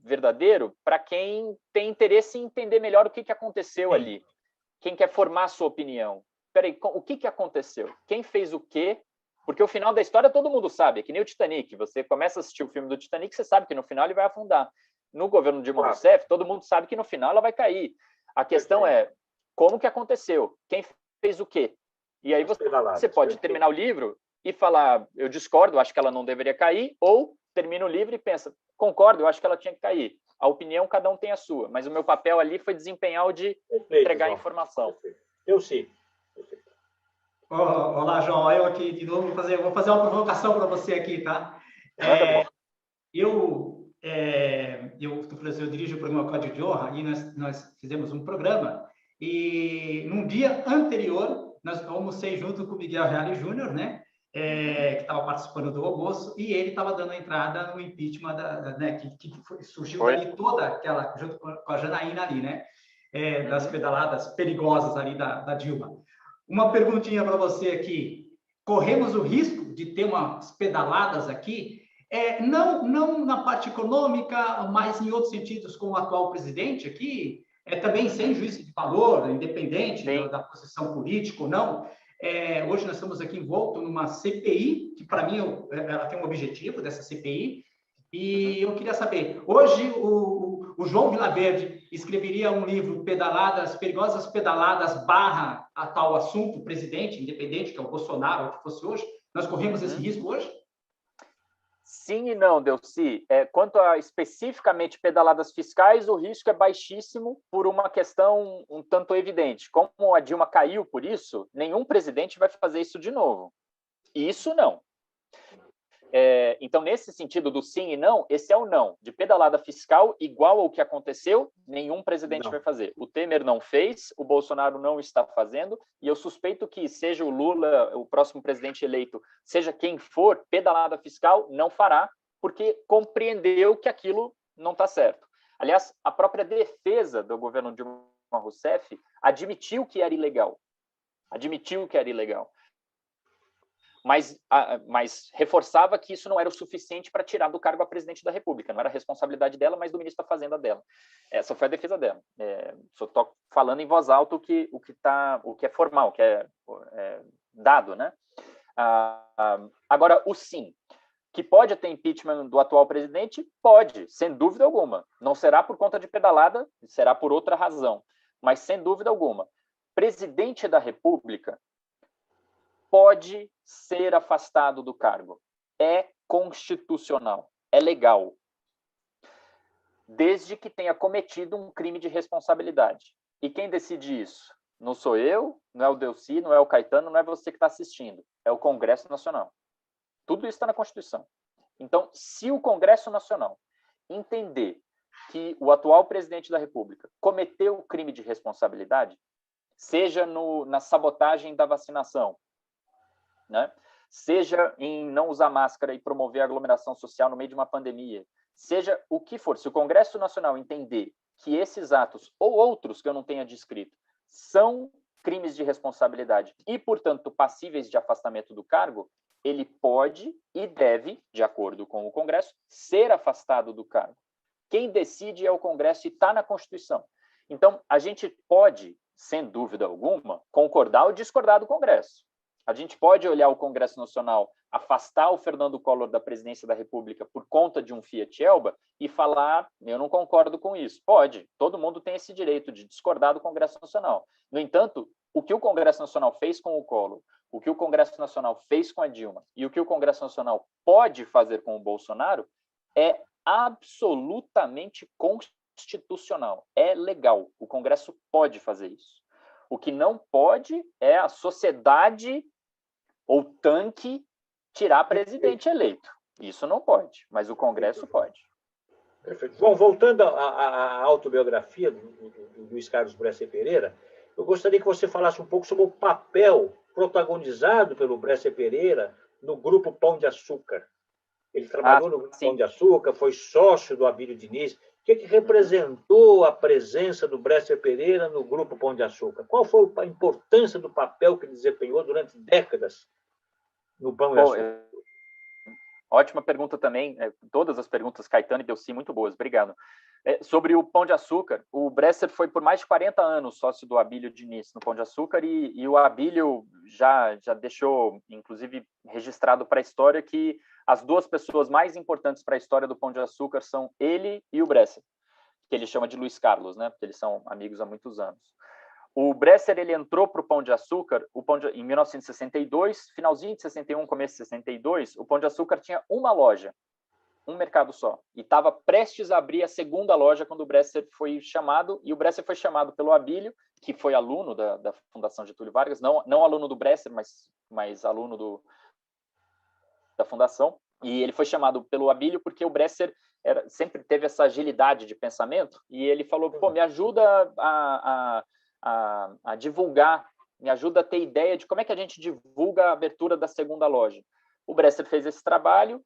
Speaker 2: verdadeiro para quem tem interesse em entender melhor o que aconteceu ali. Quem quer formar a sua opinião. Peraí, o que aconteceu? Quem fez o quê? Porque o final da história todo mundo sabe, é que nem o Titanic. Você começa a assistir o filme do Titanic, você sabe que no final ele vai afundar. No governo de Dilma Rousseff, todo mundo sabe que no final ela vai cair. A questão é, como que aconteceu? Quem fez o quê? E aí você pode terminar o livro e falar, eu discordo, acho que ela não deveria cair, ou termina o livro e pensa, concordo, eu acho que ela tinha que cair. A opinião, cada um tem a sua, mas o meu papel ali foi desempenhar o de entregar informação.
Speaker 1: Eu sei.
Speaker 3: Olá, João. Eu aqui de novo vou fazer uma provocação para você aqui, tá? Eu dirijo o programa Código de Honra e nós fizemos um programa e num dia anterior nós almocei junto com o Miguel Reale Júnior, né? Que estava participando do almoço e ele estava dando entrada no impeachment que surgiu ali toda aquela, junto com a Janaína ali, né? Das pedaladas perigosas ali da Dilma. Uma perguntinha para você aqui. Corremos o risco de ter umas pedaladas aqui, não na parte econômica, mas em outros sentidos com o atual presidente aqui, também sem juízo de valor, independente da posição política ou não. Hoje nós estamos aqui envoltos numa CPI, que para mim ela tem um objetivo dessa CPI, E eu queria saber, hoje o João Vilaverde escreveria um livro, Pedaladas, Perigosas Pedaladas, barra a tal assunto, presidente, independente, que é o Bolsonaro, ou que fosse hoje? Nós corremos esse risco hoje?
Speaker 2: Sim e não, Delcy. Quanto a especificamente pedaladas fiscais, o risco é baixíssimo por uma questão um tanto evidente. Como a Dilma caiu por isso, nenhum presidente vai fazer isso de novo. Isso não. Então, nesse sentido do sim e não, esse é o não. De pedalada fiscal, igual ao que aconteceu, nenhum presidente vai fazer. O Temer não fez, o Bolsonaro não está fazendo, e eu suspeito que seja o Lula, o próximo presidente eleito, seja quem for, pedalada fiscal não fará, porque compreendeu que aquilo não está certo. Aliás, a própria defesa do governo Dilma Rousseff admitiu que era ilegal. Mas reforçava que isso não era o suficiente para tirar do cargo a presidente da República. Não era a responsabilidade dela, mas do ministro da Fazenda dela. Essa foi a defesa dela. Só estou falando em voz alta o que é formal, o que é dado, né? Agora, o sim. Que pode ter impeachment do atual presidente? Pode, sem dúvida alguma. Não será por conta de pedalada, será por outra razão. Mas, sem dúvida alguma, presidente da República pode ser afastado do cargo. É constitucional, é legal. Desde que tenha cometido um crime de responsabilidade. E quem decide isso? Não sou eu, não é o Delcy, não é o Caetano, não é você que está assistindo. É o Congresso Nacional. Tudo isso está na Constituição. Então, se o Congresso Nacional entender que o atual presidente da República cometeu crime de responsabilidade, seja na sabotagem da vacinação, né? Seja em não usar máscara e promover a aglomeração social no meio de uma pandemia, seja o que for, se o Congresso Nacional entender que esses atos, ou outros que eu não tenha descrito, são crimes de responsabilidade e, portanto, passíveis de afastamento do cargo, ele pode e deve, de acordo com o Congresso, ser afastado do cargo. Quem decide é o Congresso e está na Constituição. Então, a gente pode, sem dúvida alguma, concordar ou discordar do Congresso. A gente pode olhar o Congresso Nacional, afastar o Fernando Collor da presidência da República por conta de um Fiat Elba e falar, eu não concordo com isso. Pode, todo mundo tem esse direito de discordar do Congresso Nacional. No entanto, o que o Congresso Nacional fez com o Collor, o que o Congresso Nacional fez com a Dilma e o que o Congresso Nacional pode fazer com o Bolsonaro é absolutamente constitucional, é legal. O Congresso pode fazer isso. O que não pode é a sociedade ou tanque tirar presidente eleito. Isso não pode, mas o Congresso pode.
Speaker 1: Perfeito. Bom, voltando à autobiografia do Luiz Carlos Bresser Pereira, eu gostaria que você falasse um pouco sobre o papel protagonizado pelo Bresser Pereira no Grupo Pão de Açúcar. Ele trabalhou no Grupo Pão de Açúcar, foi sócio do Abílio Diniz. O que representou a presença do Bresser Pereira no Grupo Pão de Açúcar? Qual foi a importância do papel que ele desempenhou durante décadas no Pão de Açúcar?
Speaker 2: Ótima pergunta também. Todas as perguntas, Caetano e Delcy, muito boas. Obrigado. Sobre o Pão de Açúcar, o Bresser foi por mais de 40 anos sócio do Abílio Diniz no Pão de Açúcar e o Abílio já deixou, inclusive, registrado para a história que as duas pessoas mais importantes para a história do Pão de Açúcar são ele e o Bresser, que ele chama de Luiz Carlos, né? Porque eles são amigos há muitos anos. O Bresser ele entrou para o Pão de Açúcar em 1962, finalzinho de 61, começo de 62, o Pão de Açúcar tinha uma loja, um mercado só, e estava prestes a abrir a segunda loja quando o Bresser foi chamado, e o Bresser foi chamado pelo Abílio, que foi aluno da Fundação Getúlio Vargas, não aluno do Bresser, mas aluno da Fundação, e ele foi chamado pelo Abílio porque o Bresser sempre teve essa agilidade de pensamento, e ele falou, me ajuda a divulgar, me ajuda a ter ideia de como é que a gente divulga a abertura da segunda loja. O Bresser fez esse trabalho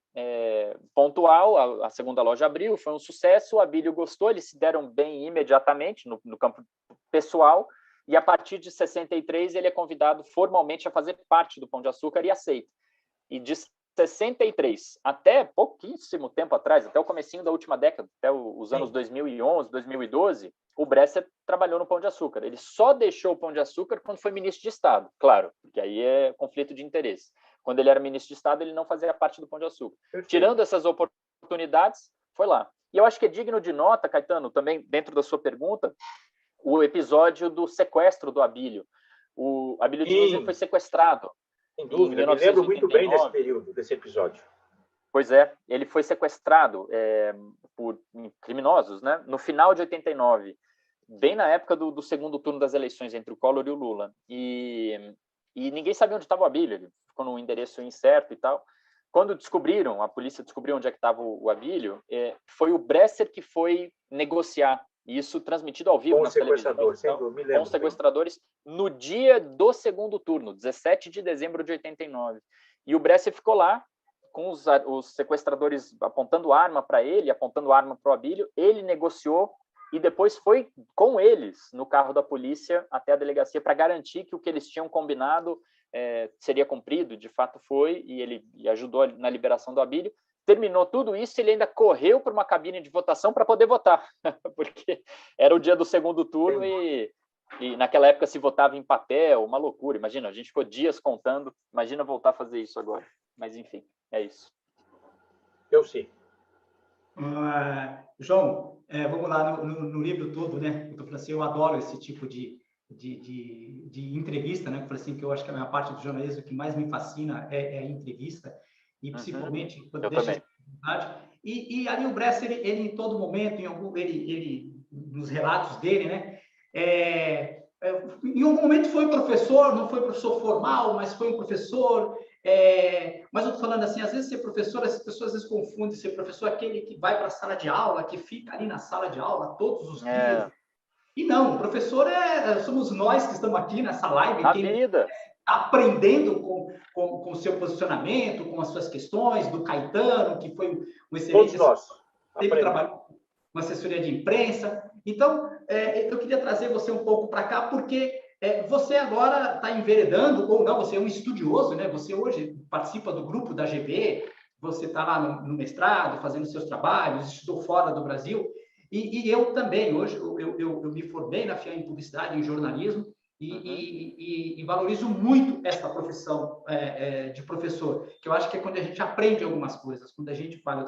Speaker 2: pontual, a segunda loja abriu, foi um sucesso, o Abílio gostou, eles se deram bem imediatamente no campo pessoal, e a partir de 63 ele é convidado formalmente a fazer parte do Pão de Açúcar e aceita. E de 63 até pouquíssimo tempo atrás, até o comecinho da última década, até os anos 2011, 2012, o Bresser trabalhou no Pão de Açúcar. Ele só deixou o Pão de Açúcar quando foi ministro de Estado, claro, porque aí é conflito de interesse. Quando ele era ministro de Estado, ele não fazia parte do Pão de Açúcar. Perfeito. Tirando essas oportunidades oportunidades, foi lá. E eu acho que é digno de nota, Caetano, também dentro da sua pergunta, o episódio do sequestro do Abílio. O Abílio Diniz ele foi sequestrado.
Speaker 1: Sem dúvida, me lembro muito bem desse período, desse episódio.
Speaker 2: Pois é, ele foi sequestrado por criminosos, né? No final de 89, bem na época do segundo turno das eleições entre o Collor e o Lula. E ninguém sabia onde estava o Abílio, ele ficou num endereço incerto e tal. Quando descobriram, a polícia descobriu onde é que estava o Abílio, foi o Bresser que foi negociar, e isso transmitido ao vivo nas televisões, com os sequestradores, no dia do segundo turno, 17 de dezembro de 89. E o Bresser ficou lá, com os sequestradores apontando arma para ele, apontando arma para o Abílio, ele negociou, e depois foi com eles no carro da polícia até a delegacia para garantir que o que eles tinham combinado seria cumprido. De fato foi, e ele ajudou na liberação do Abílio. Terminou tudo isso, ele ainda correu para uma cabine de votação para poder votar, porque era o dia do segundo turno e naquela época se votava em papel, uma loucura. Imagina, a gente ficou dias contando, imagina voltar a fazer isso agora. Mas enfim, é isso.
Speaker 1: Eu sei.
Speaker 3: João, vamos lá no livro todo, né? Eu falei assim, eu adoro esse tipo de entrevista, né? Eu falei assim, que eu acho que a minha parte do jornalismo que mais me fascina é a entrevista, e principalmente quando deixa essa oportunidade. E ali o Bresser, ele em todo momento, ele nos relatos dele, né? Em algum momento foi professor, não foi professor formal, mas foi um professor. Mas eu estou falando assim, às vezes ser professor, as pessoas às vezes confundem ser professor aquele que vai para a sala de aula, que fica ali na sala de aula todos os dias. E não, o professor somos nós que estamos aqui nessa live, quem está aprendendo com o seu posicionamento, com as suas questões, do Caetano, que foi um excelente...
Speaker 1: Todos nós.
Speaker 3: Sempre trabalhou com uma assessoria de imprensa. Então, eu queria trazer você um pouco para cá, porque você agora está enveredando, ou não, você é um estudioso, né? Você hoje participa do grupo da GB, você está lá no mestrado, fazendo seus trabalhos, estudou fora do Brasil, e eu também, hoje, eu me formei na FIA em Publicidade, em Jornalismo, e valorizo muito essa profissão de professor, que eu acho que é quando a gente aprende algumas coisas, quando a gente fala.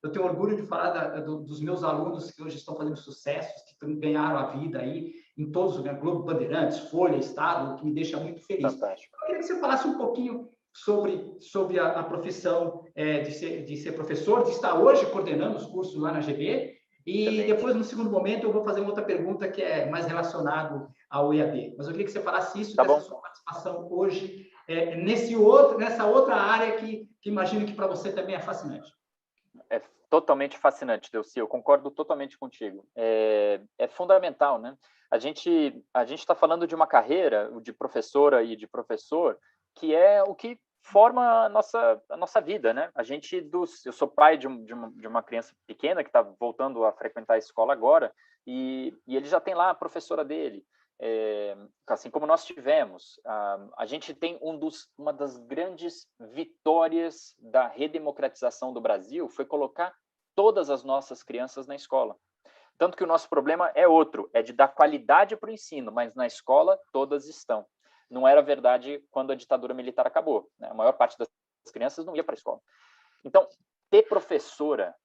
Speaker 3: Eu tenho orgulho de falar dos meus alunos que hoje estão fazendo sucessos, que ganharam a vida aí em todos os lugares, Globo, Bandeirantes, Folha, Estado, que me deixa muito feliz.
Speaker 2: Fantástico.
Speaker 3: Eu queria que você falasse um pouquinho sobre a profissão de ser professor, de estar hoje coordenando os cursos lá na GB. E depois, no segundo momento, eu vou fazer uma outra pergunta que é mais relacionado ao EAD. Mas eu queria que você falasse isso, dessa sua participação hoje, nessa outra área que imagino que para você também é fascinante.
Speaker 2: É totalmente fascinante, Delcy. Eu concordo totalmente contigo. É fundamental, né? A gente está falando de uma carreira de professora e de professor que é o que forma a nossa vida, né? Eu sou pai de uma criança pequena que está voltando a frequentar a escola agora, e ele já tem lá a professora dele, assim como nós tivemos. A gente tem uma das grandes vitórias da redemocratização do Brasil foi colocar todas as nossas crianças na escola. Tanto que o nosso problema é outro, é de dar qualidade para o ensino, mas na escola todas estão. Não era verdade quando a ditadura militar acabou, né? A maior parte das crianças não ia para a escola. Então, ter professor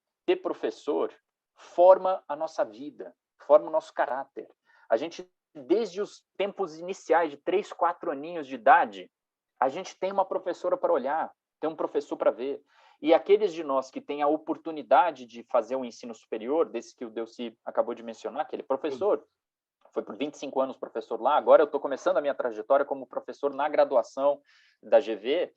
Speaker 2: forma a nossa vida, forma o nosso caráter. A gente, desde os tempos iniciais, de 3, 4 aninhos de idade, a gente tem uma professora para olhar, tem um professor para ver. E aqueles de nós que têm a oportunidade de fazer um ensino superior, desse que o Delcy acabou de mencionar, aquele professor, foi por 25 anos professor lá, agora eu estou começando a minha trajetória como professor na graduação da GV.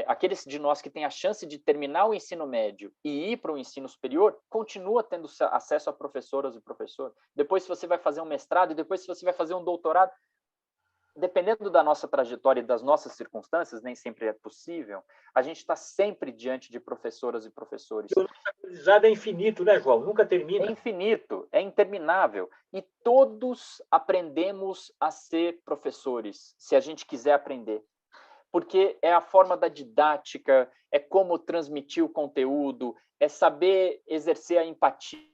Speaker 2: Aqueles de nós que têm a chance de terminar o ensino médio e ir para o ensino superior, continua tendo acesso a professoras e professor. Depois, se você vai fazer um mestrado, e depois, se você vai fazer um doutorado, dependendo da nossa trajetória e das nossas circunstâncias, nem sempre é possível, a gente está sempre diante de professoras e professores.
Speaker 1: O nosso aprendizado é infinito, né, João? Nunca termina.
Speaker 2: É infinito, é interminável. E todos aprendemos a ser professores, se a gente quiser aprender. Porque é a forma da didática, é como transmitir o conteúdo, é saber exercer a empatia,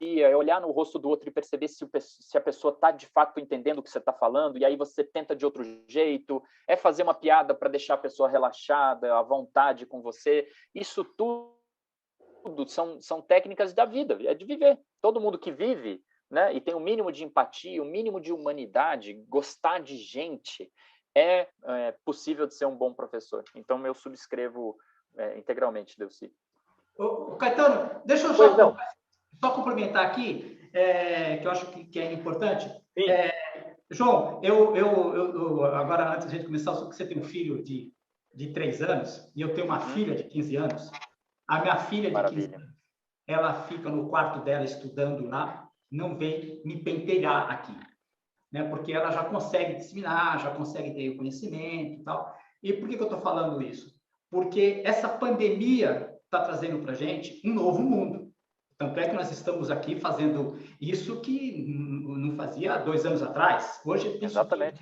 Speaker 2: é olhar no rosto do outro e perceber se a pessoa está de fato entendendo o que você está falando, e aí você tenta de outro jeito, é fazer uma piada para deixar a pessoa relaxada, à vontade com você. Isso tudo tudo, são técnicas da vida, é de viver. Todo mundo que vive, né, e tem um mínimo de empatia, um mínimo de humanidade, gostar de gente, é possível de ser um bom professor. Então, eu subscrevo integralmente, Delcy.
Speaker 3: Caetano, deixa eu só complementar aqui, que eu acho que é importante. João, agora, antes de a gente começar, só que você tem um filho de 3 anos e eu tenho uma filha de 15 anos. A minha filha de 15 anos, ela fica no quarto dela estudando lá, não vem me pentelhar aqui, né? Porque ela já consegue disseminar, já consegue ter o conhecimento e tal. E por que eu estou falando isso? Porque essa pandemia está trazendo para a gente um novo mundo. Tanto é que nós estamos aqui fazendo isso que não fazia 2 anos atrás. Hoje,
Speaker 2: exatamente.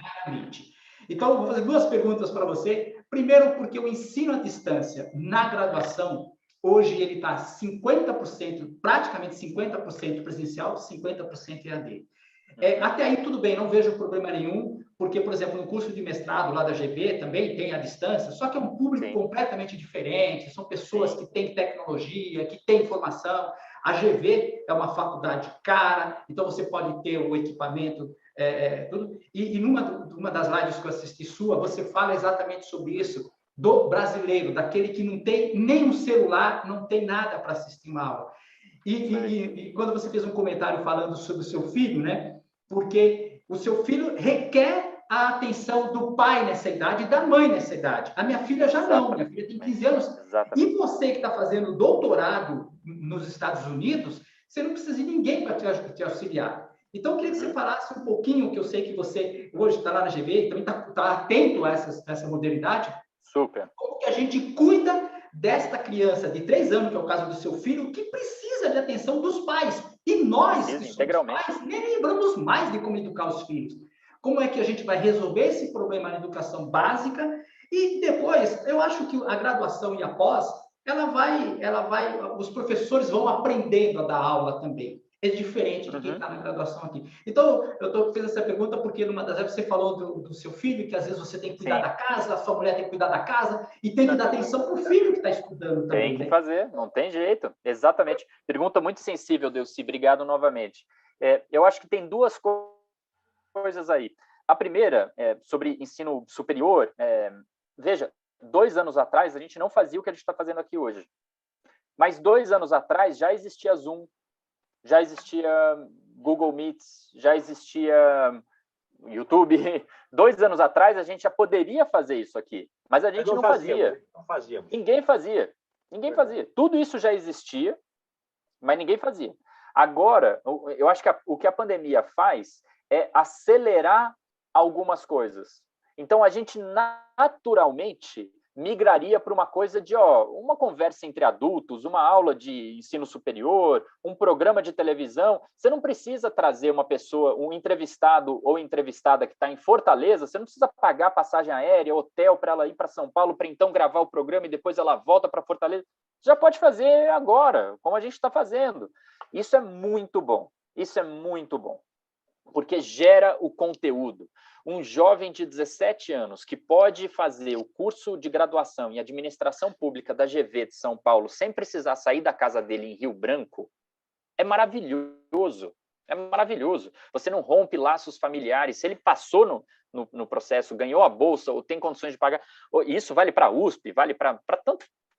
Speaker 3: Então, vou fazer 2 perguntas para você. Primeiro, porque o ensino à distância na graduação, hoje ele está 50%, praticamente 50% presencial, 50% EAD. Até aí, tudo bem, não vejo problema nenhum, porque, por exemplo, no curso de mestrado lá da GB também tem a distância, só que é um público completamente diferente, são pessoas que têm tecnologia, que têm informação. A GV é uma faculdade cara, então você pode ter o equipamento, tudo. E numa das lives que eu assisti sua, você fala exatamente sobre isso, do brasileiro, daquele que não tem nem um celular, não tem nada para assistir uma aula. E quando você fez um comentário falando sobre o seu filho, né? Porque o seu filho requer a atenção do pai nessa idade e da mãe nessa idade. A minha filha já não, minha filha tem 15 anos. E você que está fazendo doutorado nos Estados Unidos, você não precisa de ninguém para te auxiliar. Então, eu queria que você falasse um pouquinho, que eu sei que você hoje está lá na GV, também está atento a essa modernidade.
Speaker 2: Super.
Speaker 3: Como que a gente cuida desta criança de 3 anos, que é o caso do seu filho, que precisa de atenção dos pais. E nós, que somos pais, nem lembramos mais de como educar os filhos. Como é que a gente vai resolver esse problema na educação básica? E depois, eu acho que a graduação e a pós, os professores vão aprendendo a dar aula também. É diferente de quem está na graduação aqui. Então, eu estou fazendo essa pergunta porque numa das vezes você falou do seu filho, que às vezes você tem que cuidar da casa, a sua mulher tem que cuidar da casa, e tem que dar atenção para o filho que está estudando também.
Speaker 2: Tem que fazer, não tem jeito. Exatamente. Pergunta muito sensível, Delcy. Obrigado novamente. Eu acho que tem 2 coisas aí. A primeira, sobre ensino superior, veja, 2 anos atrás a gente não fazia o que a gente está fazendo aqui hoje. Mas 2 anos atrás já existia Zoom, já existia Google Meets, já existia YouTube. 2 anos atrás a gente já poderia fazer isso aqui, mas a gente não fazia.
Speaker 1: Não fazia.
Speaker 2: Ninguém fazia. Ninguém fazia. Tudo isso já existia, mas ninguém fazia. Agora, eu acho que o que a pandemia faz é acelerar algumas coisas. Então, a gente naturalmente migraria para uma coisa de uma conversa entre adultos, uma aula de ensino superior, um programa de televisão. Você não precisa trazer uma pessoa, um entrevistado ou entrevistada que está em Fortaleza, você não precisa pagar passagem aérea, hotel para ela ir para São Paulo para então gravar o programa e depois ela volta para Fortaleza. Já pode fazer agora, como a gente está fazendo. Isso é muito bom. Isso é muito bom. Porque gera o conteúdo. Um jovem de 17 anos que pode fazer o curso de graduação em administração pública da GV de São Paulo sem precisar sair da casa dele em Rio Branco, é maravilhoso. É maravilhoso. Você não rompe laços familiares. Se ele passou no processo, ganhou a bolsa ou tem condições de pagar, isso vale para a USP, vale para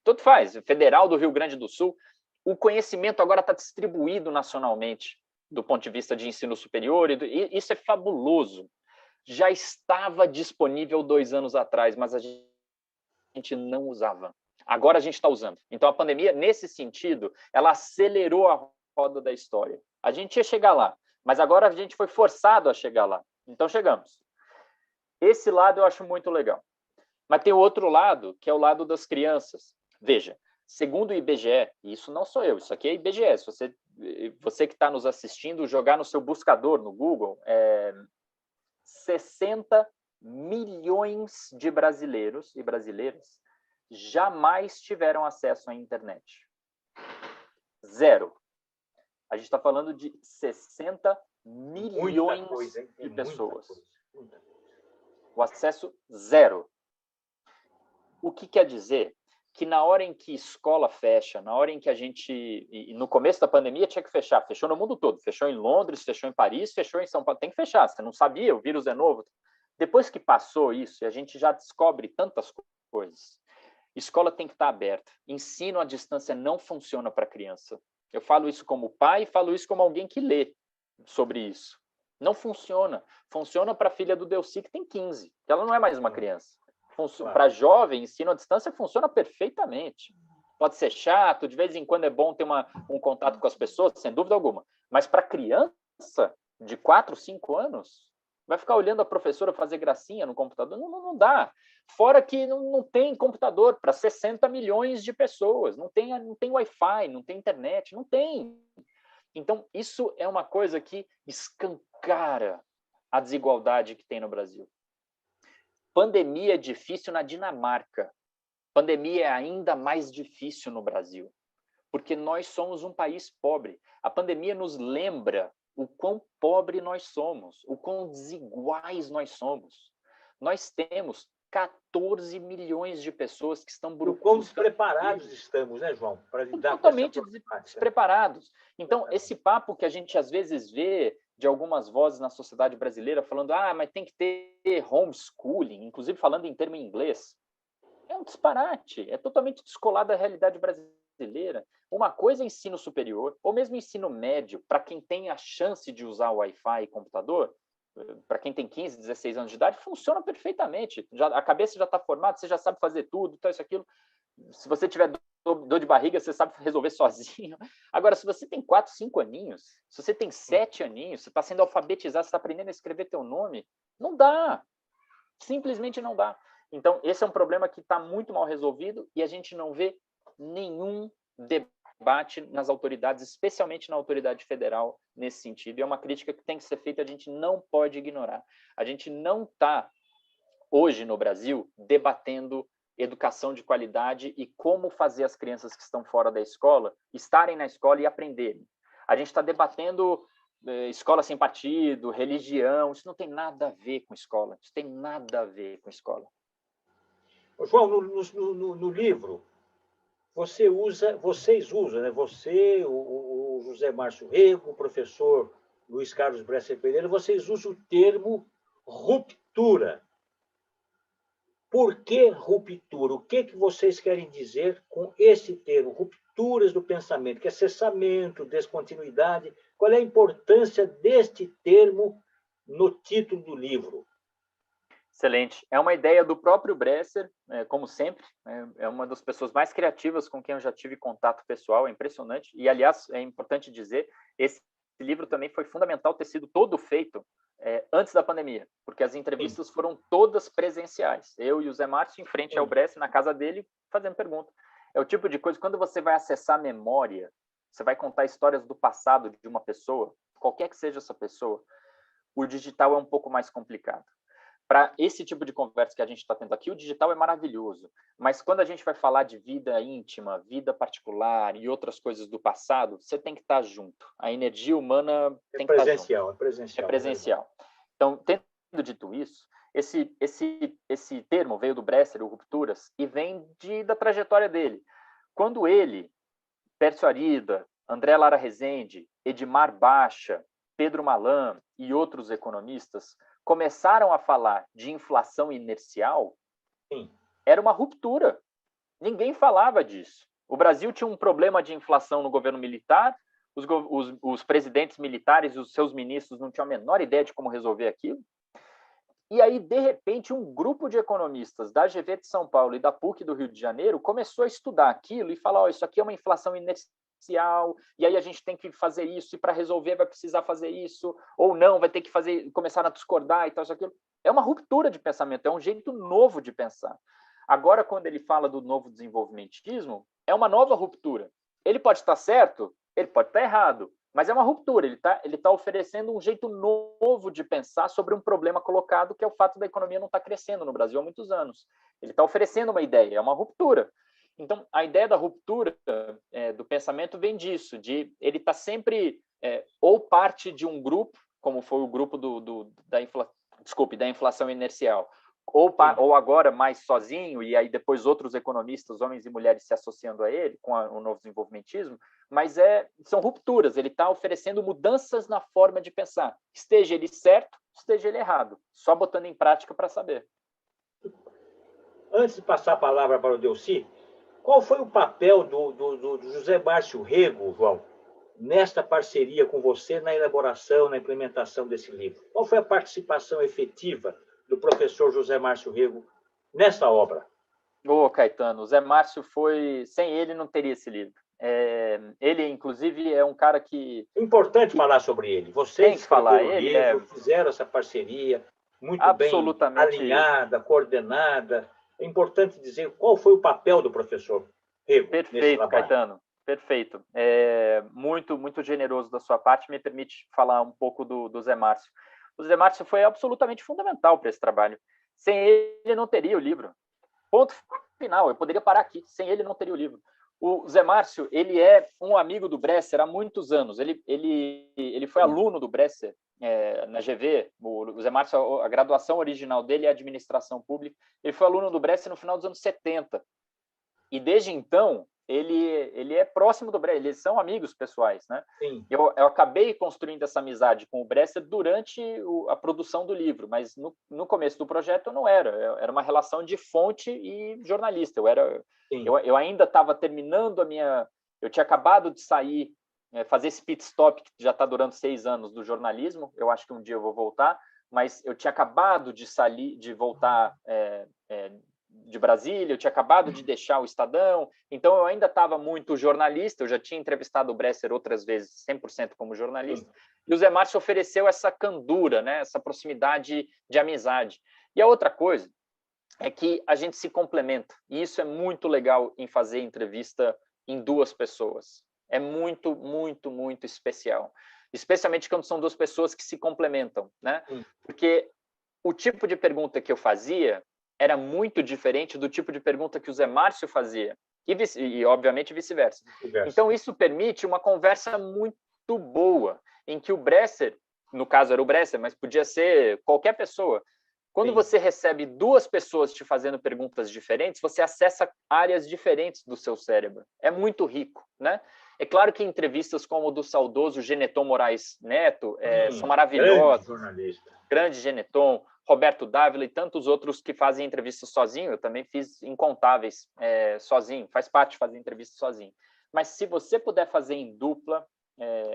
Speaker 2: tanto faz. Federal do Rio Grande do Sul. O conhecimento agora está distribuído nacionalmente do ponto de vista de ensino superior, e isso é fabuloso. Já estava disponível 2 anos atrás, mas a gente não usava. Agora a gente está usando. Então, a pandemia, nesse sentido, ela acelerou a roda da história. A gente ia chegar lá, mas agora a gente foi forçado a chegar lá. Então, chegamos. Esse lado eu acho muito legal. Mas tem o outro lado, que é o lado das crianças. Veja, segundo o IBGE, e isso não sou eu, isso aqui é IBGE, se você que está nos assistindo, jogar no seu buscador, no Google, 60 milhões de brasileiros e brasileiras jamais tiveram acesso à internet. 0. A gente está falando de 60 milhões de pessoas. O acesso 0. O que quer dizer? que na hora em que escola fecha, na hora em que a gente... E no começo da pandemia tinha que fechar. Fechou no mundo todo. Fechou em Londres, fechou em Paris, fechou em São Paulo. Tem que fechar. Você não sabia, o vírus é novo. Depois que passou isso, e a gente já descobre tantas coisas, escola tem que estar aberta. Ensino à distância não funciona para criança. Eu falo isso como pai e falo isso como alguém que lê sobre isso. Não funciona. Funciona para a filha do Delcy, que tem 15, que ela não é mais uma criança. Para jovem, ensino à distância funciona perfeitamente. Pode ser chato, de vez em quando é bom ter um contato com as pessoas, sem dúvida alguma. Mas para criança de 4, 5 anos, vai ficar olhando a professora fazer gracinha no computador? Não dá. Fora que não tem computador para 60 milhões de pessoas. Não tem Wi-Fi, não tem internet, não tem. Então, isso é uma coisa que escancara a desigualdade que tem no Brasil. Pandemia é difícil na Dinamarca. Pandemia é ainda mais difícil no Brasil, porque nós somos um país pobre. A pandemia nos lembra o quão pobre nós somos, o quão desiguais nós somos. Nós temos 14 milhões de pessoas que estão...
Speaker 1: O quão despreparados estamos, né, João? Para lidar
Speaker 2: totalmente despreparados. Então, esse papo que a gente às vezes vê de algumas vozes na sociedade brasileira falando, mas tem que ter homeschooling, inclusive falando em termo em inglês, é um disparate, é totalmente descolado da realidade brasileira. Uma coisa é ensino superior, ou mesmo ensino médio, para quem tem a chance de usar Wi-Fi e computador, para quem tem 15, 16 anos de idade, funciona perfeitamente. A cabeça já está formada, você já sabe fazer tudo, isso, aquilo. Se você tiver dor de barriga, você sabe resolver sozinho. Agora, se você tem 4, 5 aninhos, se você tem 7 aninhos, você está sendo alfabetizado, você está aprendendo a escrever teu nome, não dá. Simplesmente não dá. Então, esse é um problema que está muito mal resolvido e a gente não vê nenhum debate nas autoridades, especialmente na autoridade federal, nesse sentido. E é uma crítica que tem que ser feita, a gente não pode ignorar. A gente não está, hoje no Brasil, debatendo educação de qualidade e como fazer as crianças que estão fora da escola estarem na escola e aprenderem. A gente está debatendo escola sem partido, religião, isso não tem nada a ver com escola, isso tem nada a ver com escola.
Speaker 1: João, no livro, vocês usam, né? Você, o José Márcio Rego, o professor Luiz Carlos Bresser Pereira, vocês usam o termo ruptura. Por que ruptura? O que vocês querem dizer com esse termo, rupturas do pensamento, que é cessamento, descontinuidade? Qual é a importância deste termo no título do livro?
Speaker 2: Excelente. É uma ideia do próprio Bresser, como sempre. É uma das pessoas mais criativas com quem eu já tive contato pessoal, é impressionante. E, aliás, é importante dizer, esse livro também foi fundamental ter sido todo feito antes da pandemia, porque as entrevistas foram todas presenciais. Eu e o Zé Márcio em frente ao Bresser, na casa dele, fazendo pergunta. É o tipo de coisa, quando você vai acessar a memória, você vai contar histórias do passado de uma pessoa, qualquer que seja essa pessoa, o digital é um pouco mais complicado. Para esse tipo de conversa que a gente está tendo aqui, o digital é maravilhoso, mas quando a gente vai falar de vida íntima, vida particular e outras coisas do passado, você tem que estar junto. A energia humana tem que estar junto. É presencial. Então, tendo dito isso, esse termo veio do Bresser, o Rupturas, e vem da trajetória dele. Quando ele, Pércio Arida, André Lara Rezende, Edmar Baixa, Pedro Malan e outros economistas começaram a falar de inflação inercial, era uma ruptura. Ninguém falava disso. O Brasil tinha um problema de inflação no governo militar, os presidentes militares e os seus ministros não tinham a menor ideia de como resolver aquilo. E aí, de repente, um grupo de economistas da GV de São Paulo e da PUC do Rio de Janeiro começou a estudar aquilo e falar, isso aqui é uma inflação inercial, e aí a gente tem que fazer isso, e para resolver vai precisar fazer isso, ou não, vai ter que começar a discordar e tal, isso, aquilo. É uma ruptura de pensamento, é um jeito novo de pensar. Agora, quando ele fala do novo desenvolvimentismo, é uma nova ruptura. Ele pode estar certo, ele pode estar errado, mas é uma ruptura, ele tá oferecendo um jeito novo de pensar sobre um problema colocado, que é o fato da economia não estar crescendo no Brasil há muitos anos. Ele está oferecendo uma ideia, é uma ruptura. Então, a ideia da ruptura do pensamento vem disso, de ele está sempre ou parte de um grupo, como foi o grupo da inflação inercial, ou agora mais sozinho, e aí depois outros economistas, homens e mulheres, se associando a ele, com o novo desenvolvimentismo, mas são rupturas, ele está oferecendo mudanças na forma de pensar, esteja ele certo, esteja ele errado, só botando em prática para saber.
Speaker 1: Antes de passar a palavra para o Delcy, qual foi o papel do José Márcio Rego, João, nesta parceria com você na elaboração, na implementação desse livro? Qual foi a participação efetiva do professor José Márcio Rego nessa obra?
Speaker 2: Caetano, o Zé Márcio sem ele não teria esse livro. Ele, inclusive, é um cara que...
Speaker 1: É importante falar sobre ele. Vocês
Speaker 2: tem que falar.
Speaker 1: Ele fizeram essa parceria muito bem alinhada, coordenada. É importante dizer qual foi o papel do professor Rego.
Speaker 2: Perfeito, Caetano. Perfeito. Muito, muito generoso da sua parte. Me permite falar um pouco do Zé Márcio. O Zé Márcio foi absolutamente fundamental para esse trabalho. Sem ele, não teria o livro. Ponto final. Eu poderia parar aqui. Sem ele, não teria o livro. O Zé Márcio, ele é um amigo do Bresser há muitos anos. Ele foi aluno do Bresser na GV. O Zé Márcio, a graduação original dele é administração pública. Ele foi aluno do Bresser no final dos anos 70. E desde então, ele é próximo do Bresser. Eles são amigos pessoais, né?
Speaker 1: Sim.
Speaker 2: Eu acabei construindo essa amizade com o Bresser durante a produção do livro, mas no começo do projeto eu não era. Era uma relação de fonte e jornalista. Eu ainda estava terminando eu tinha acabado de sair, fazer esse pit stop, que já está durando 6 anos do jornalismo. Eu acho que um dia eu vou voltar, mas eu tinha acabado de voltar de Brasília, eu tinha acabado de deixar o Estadão, então eu ainda estava muito jornalista, eu já tinha entrevistado o Bresser outras vezes, 100% como jornalista, e o Zé Márcio ofereceu essa candura, né, essa proximidade de amizade. E a outra coisa é que a gente se complementa, e isso é muito legal em fazer entrevista em 2 pessoas. É muito, muito, muito especial. Especialmente quando são 2 pessoas que se complementam, né? Porque o tipo de pergunta que eu fazia era muito diferente do tipo de pergunta que o Zé Márcio fazia, e obviamente vice-versa. Então, isso permite uma conversa muito boa, em que o Bresser, no caso era o Bresser, mas podia ser qualquer pessoa, quando você recebe 2 pessoas te fazendo perguntas diferentes, você acessa áreas diferentes do seu cérebro. É muito rico, né? É claro que entrevistas como o do saudoso Geneton Moraes Neto são maravilhosas.
Speaker 1: Grande jornalista.
Speaker 2: Grande Geneton, Roberto Dávila e tantos outros que fazem entrevistas sozinho. Eu também fiz incontáveis sozinho. Faz parte de fazer entrevista sozinho. Mas se você puder fazer em dupla,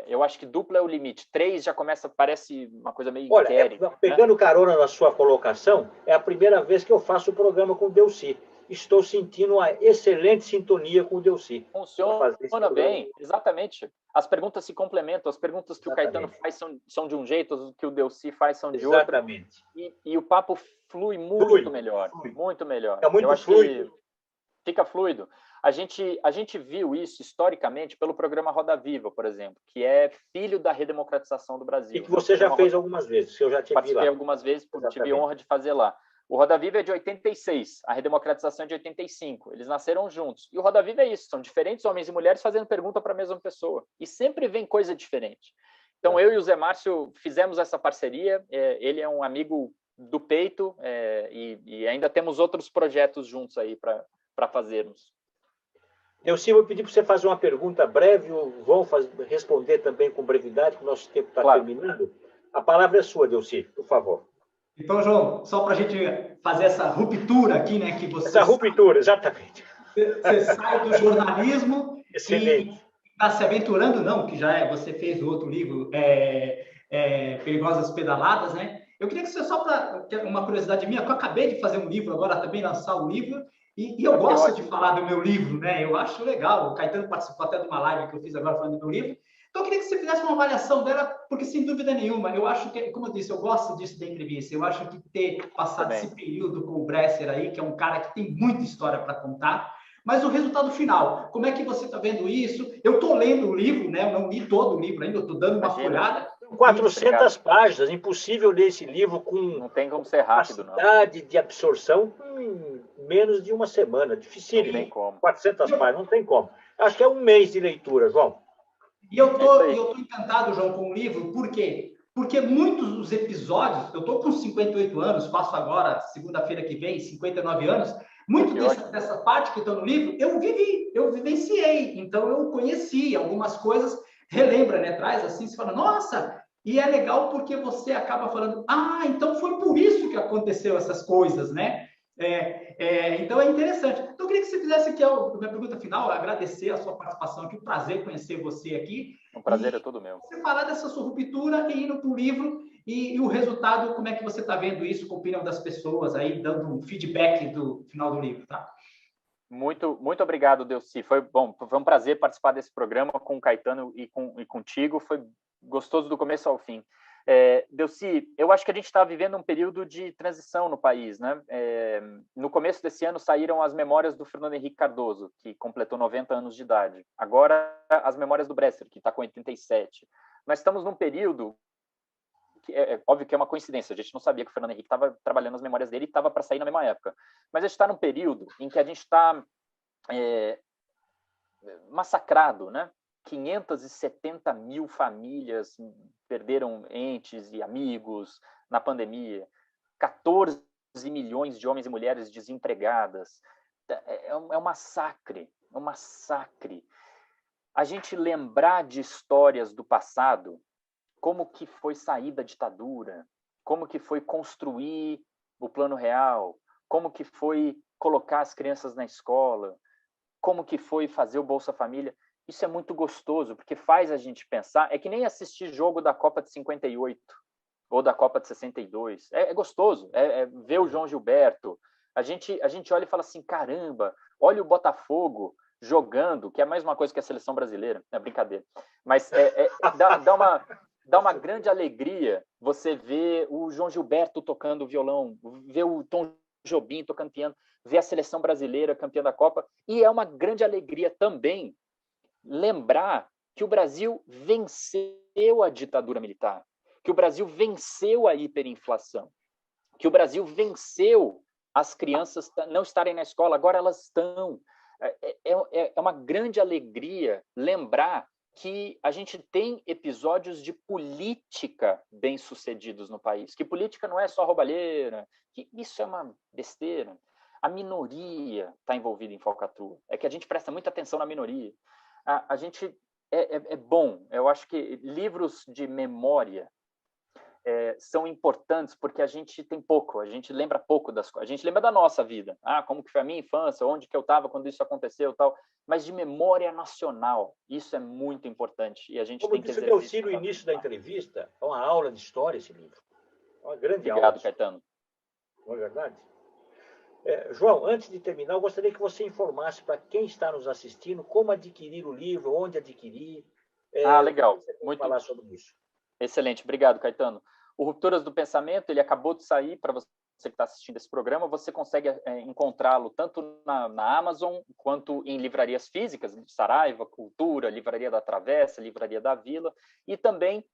Speaker 2: eu acho que dupla é o limite. 3 já começa, parece uma coisa meio inquérita.
Speaker 1: Pegando carona na sua colocação, é a primeira vez que eu faço o programa com o Delcy. Estou sentindo uma excelente sintonia com o Delcy.
Speaker 2: Funciona bem, exatamente. As perguntas se complementam, as perguntas que o Caetano faz são de um jeito, as que o Delcy faz são de outro.
Speaker 1: Exatamente.
Speaker 2: E o papo flui muito melhor. Muito melhor.
Speaker 1: É muito fluido.
Speaker 2: Fica fluido. A gente viu isso historicamente pelo programa Roda Viva, por exemplo, que é filho da redemocratização do Brasil.
Speaker 1: E que você já fez algumas vezes, que eu já tive lá.
Speaker 2: Participei algumas vezes, tive honra de fazer lá. O Roda Viva é de 86, a redemocratização é de 85. Eles nasceram juntos. E o Roda Viva é isso, são diferentes homens e mulheres fazendo pergunta para a mesma pessoa. E sempre vem coisa diferente. Então, eu e o Zé Márcio fizemos essa parceria. Ele é um amigo do peito e ainda temos outros projetos juntos aí para fazermos.
Speaker 1: Delcy, vou pedir para você fazer uma pergunta breve, vão responder também com brevidade, que o nosso tempo está terminando. A palavra é sua, Delcy, por favor.
Speaker 3: Então, João, só para a gente fazer essa ruptura aqui, né? Que você
Speaker 1: essa ruptura, exatamente.
Speaker 3: Você sai do jornalismo
Speaker 1: excelente.
Speaker 3: E está se aventurando, não, que já você fez o outro livro, Perigosas Pedaladas, né? Eu queria que você, só para uma curiosidade minha, que eu acabei de fazer um livro agora, também lançar um livro, e eu gosto de falar do meu livro, né? Eu acho legal. O Caetano participou até de uma live que eu fiz agora falando do meu livro. Então, eu queria que você fizesse uma avaliação dela, porque, sem dúvida nenhuma, eu acho que, como eu disse, eu gosto disso da entrevista. Eu acho que ter passado esse período com o Bresser aí, que é um cara que tem muita história para contar, mas o resultado final, como é que você está vendo isso? Eu estou lendo o livro, né? Eu não li todo o livro ainda, eu estou dando uma folhada.
Speaker 1: 400 páginas, impossível ler esse livro com
Speaker 2: não tem como ser rápido,
Speaker 1: capacidade de absorção em menos de uma semana. Difícil.
Speaker 2: Não tem como.
Speaker 1: 400 páginas, não tem como. Acho que é um mês de leitura, João.
Speaker 3: E eu tô encantado, João, com o livro, por quê? porque muitos dos episódios, eu estou com 58 anos, faço agora, segunda-feira que vem, 59 anos, muito dessa parte que está no livro, eu vivenciei, então eu conheci algumas coisas, relembra, né? Traz assim, você fala, nossa, e é legal porque você acaba falando, então foi por isso que aconteceu essas coisas, né? Então é interessante. Então eu queria que você fizesse aqui a minha pergunta final, agradecer a sua participação aqui, um prazer conhecer você aqui.
Speaker 2: Um prazer é todo meu.
Speaker 3: Você falar dessa sua ruptura e indo para o livro e o resultado, como é que você está vendo isso, com a opinião das pessoas aí, dando um feedback do final do livro, tá?
Speaker 2: Muito obrigado, Delcy. Foi um prazer participar desse programa com o Caetano e contigo. Foi gostoso do começo ao fim. Delcy, eu acho que a gente está vivendo um período de transição no país, né? No começo desse ano saíram as memórias do Fernando Henrique Cardoso, que completou 90 anos de idade. Agora, as memórias do Bresser, que está com 87. Nós estamos num período que é óbvio que é uma coincidência, a gente não sabia que o Fernando Henrique estava trabalhando as memórias dele e estava para sair na mesma época. Mas a gente está num período em que a gente está massacrado, né? 570 mil famílias perderam entes e amigos na pandemia, 14 milhões de homens e mulheres desempregadas. É um massacre, um massacre. A gente lembrar de histórias do passado, como que foi sair da ditadura, como que foi construir o Plano Real, como que foi colocar as crianças na escola, como que foi fazer o Bolsa Família. Isso é muito gostoso, porque faz a gente pensar. É que nem assistir jogo da Copa de 58 ou da Copa de 62. É gostoso, ver o João Gilberto. A gente olha e fala assim, caramba, olha o Botafogo jogando, que é a mesma coisa que a seleção brasileira. É brincadeira. Mas dá uma grande alegria você ver o João Gilberto tocando violão, ver o Tom Jobim tocando piano, ver a seleção brasileira campeã da Copa. E é uma grande alegria também lembrar que o Brasil venceu a ditadura militar, que o Brasil venceu a hiperinflação, que o Brasil venceu as crianças não estarem na escola, agora elas estão. É uma grande alegria lembrar que a gente tem episódios de política bem-sucedidos no país, que política não é só roubalheira, que isso é uma besteira. A minoria está envolvida em falcatrua. É que a gente presta muita atenção na minoria. A gente é bom. Eu acho que livros de memória são importantes porque a gente tem pouco, a gente lembra pouco das coisas. A gente lembra da nossa vida. Como que foi a minha infância, onde que eu estava quando isso aconteceu, tal. Mas de memória nacional, isso é muito importante e a gente tem que exercer.
Speaker 1: Como disse o Delcy no início da entrevista, é uma aula de história esse livro. É uma grande aula.
Speaker 2: Obrigado, Caetano.
Speaker 1: Não é verdade? João, antes de terminar, eu gostaria que você informasse para quem está nos assistindo como adquirir o livro, onde adquirir.
Speaker 2: Legal.
Speaker 1: Muito falar sobre isso.
Speaker 2: Excelente. Obrigado, Caetano. O Rupturas do Pensamento, ele acabou de sair para você que está assistindo esse programa. Você consegue encontrá-lo tanto na Amazon quanto em livrarias físicas, Saraiva, Cultura, Livraria da Travessa, Livraria da Vila, e também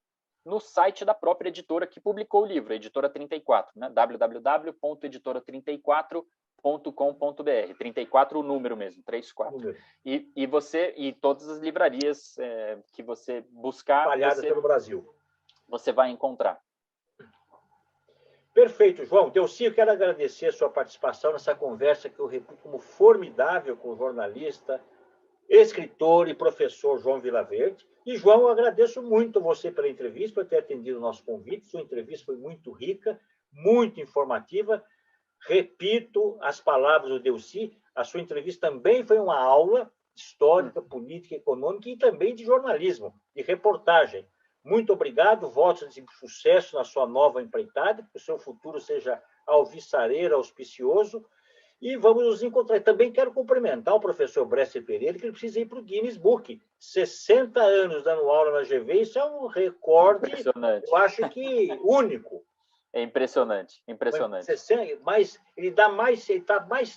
Speaker 2: no site da própria editora que publicou o livro, a Editora 34, né? www.editora34.com.br. 34 o número mesmo, 34. E você, e todas as livrarias que você buscar,
Speaker 1: espalhadas pelo Brasil,
Speaker 2: você vai encontrar.
Speaker 1: Perfeito, João. Delcy, eu quero agradecer a sua participação nessa conversa que eu reputo como formidável com o jornalista, escritor e professor João Vilaverde. E, João, eu agradeço muito a você pela entrevista, por ter atendido o nosso convite. Sua entrevista foi muito rica, muito informativa. Repito as palavras do Delcy, a sua entrevista também foi uma aula histórica, política, econômica e também de jornalismo, de reportagem. Muito obrigado, votos de sucesso na sua nova empreitada, que o seu futuro seja alvissareiro, auspicioso, e vamos nos encontrar. Também quero cumprimentar o professor Bresser Pereira, que ele precisa ir para o Guinness Book. 60 anos dando aula na GV, isso é um recorde, eu acho que único.
Speaker 2: É impressionante, impressionante.
Speaker 1: Mas ele está mais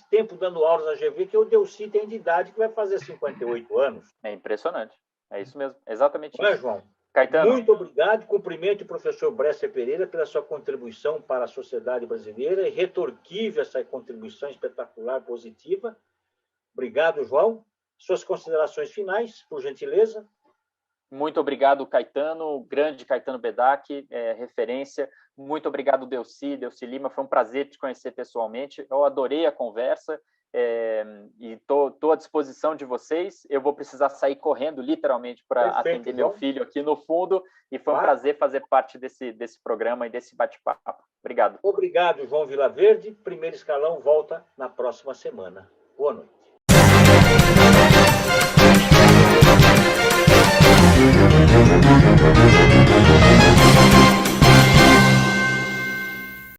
Speaker 1: tempo dando aulas na GV que o Delcy tem de idade, que vai fazer 58 anos.
Speaker 2: É impressionante, é isso mesmo, exatamente
Speaker 1: isso.
Speaker 2: Não é,
Speaker 1: João?
Speaker 2: Caetano.
Speaker 1: Muito obrigado, cumprimento o professor Bresser Pereira pela sua contribuição para a sociedade brasileira e retorquive essa contribuição espetacular, positiva. Obrigado, João. Suas considerações finais, por gentileza.
Speaker 2: Muito obrigado, Caetano, grande Caetano Bedak, referência. Muito obrigado, Delcy Lima. Foi um prazer te conhecer pessoalmente. Eu adorei a conversa e estou à disposição de vocês. Eu vou precisar sair correndo, literalmente, para atender meu filho aqui no fundo. E foi um prazer fazer parte desse programa e desse bate-papo. Obrigado.
Speaker 1: Obrigado, João Vilaverde. Primeiro Escalão volta na próxima semana. Boa noite. Thank you.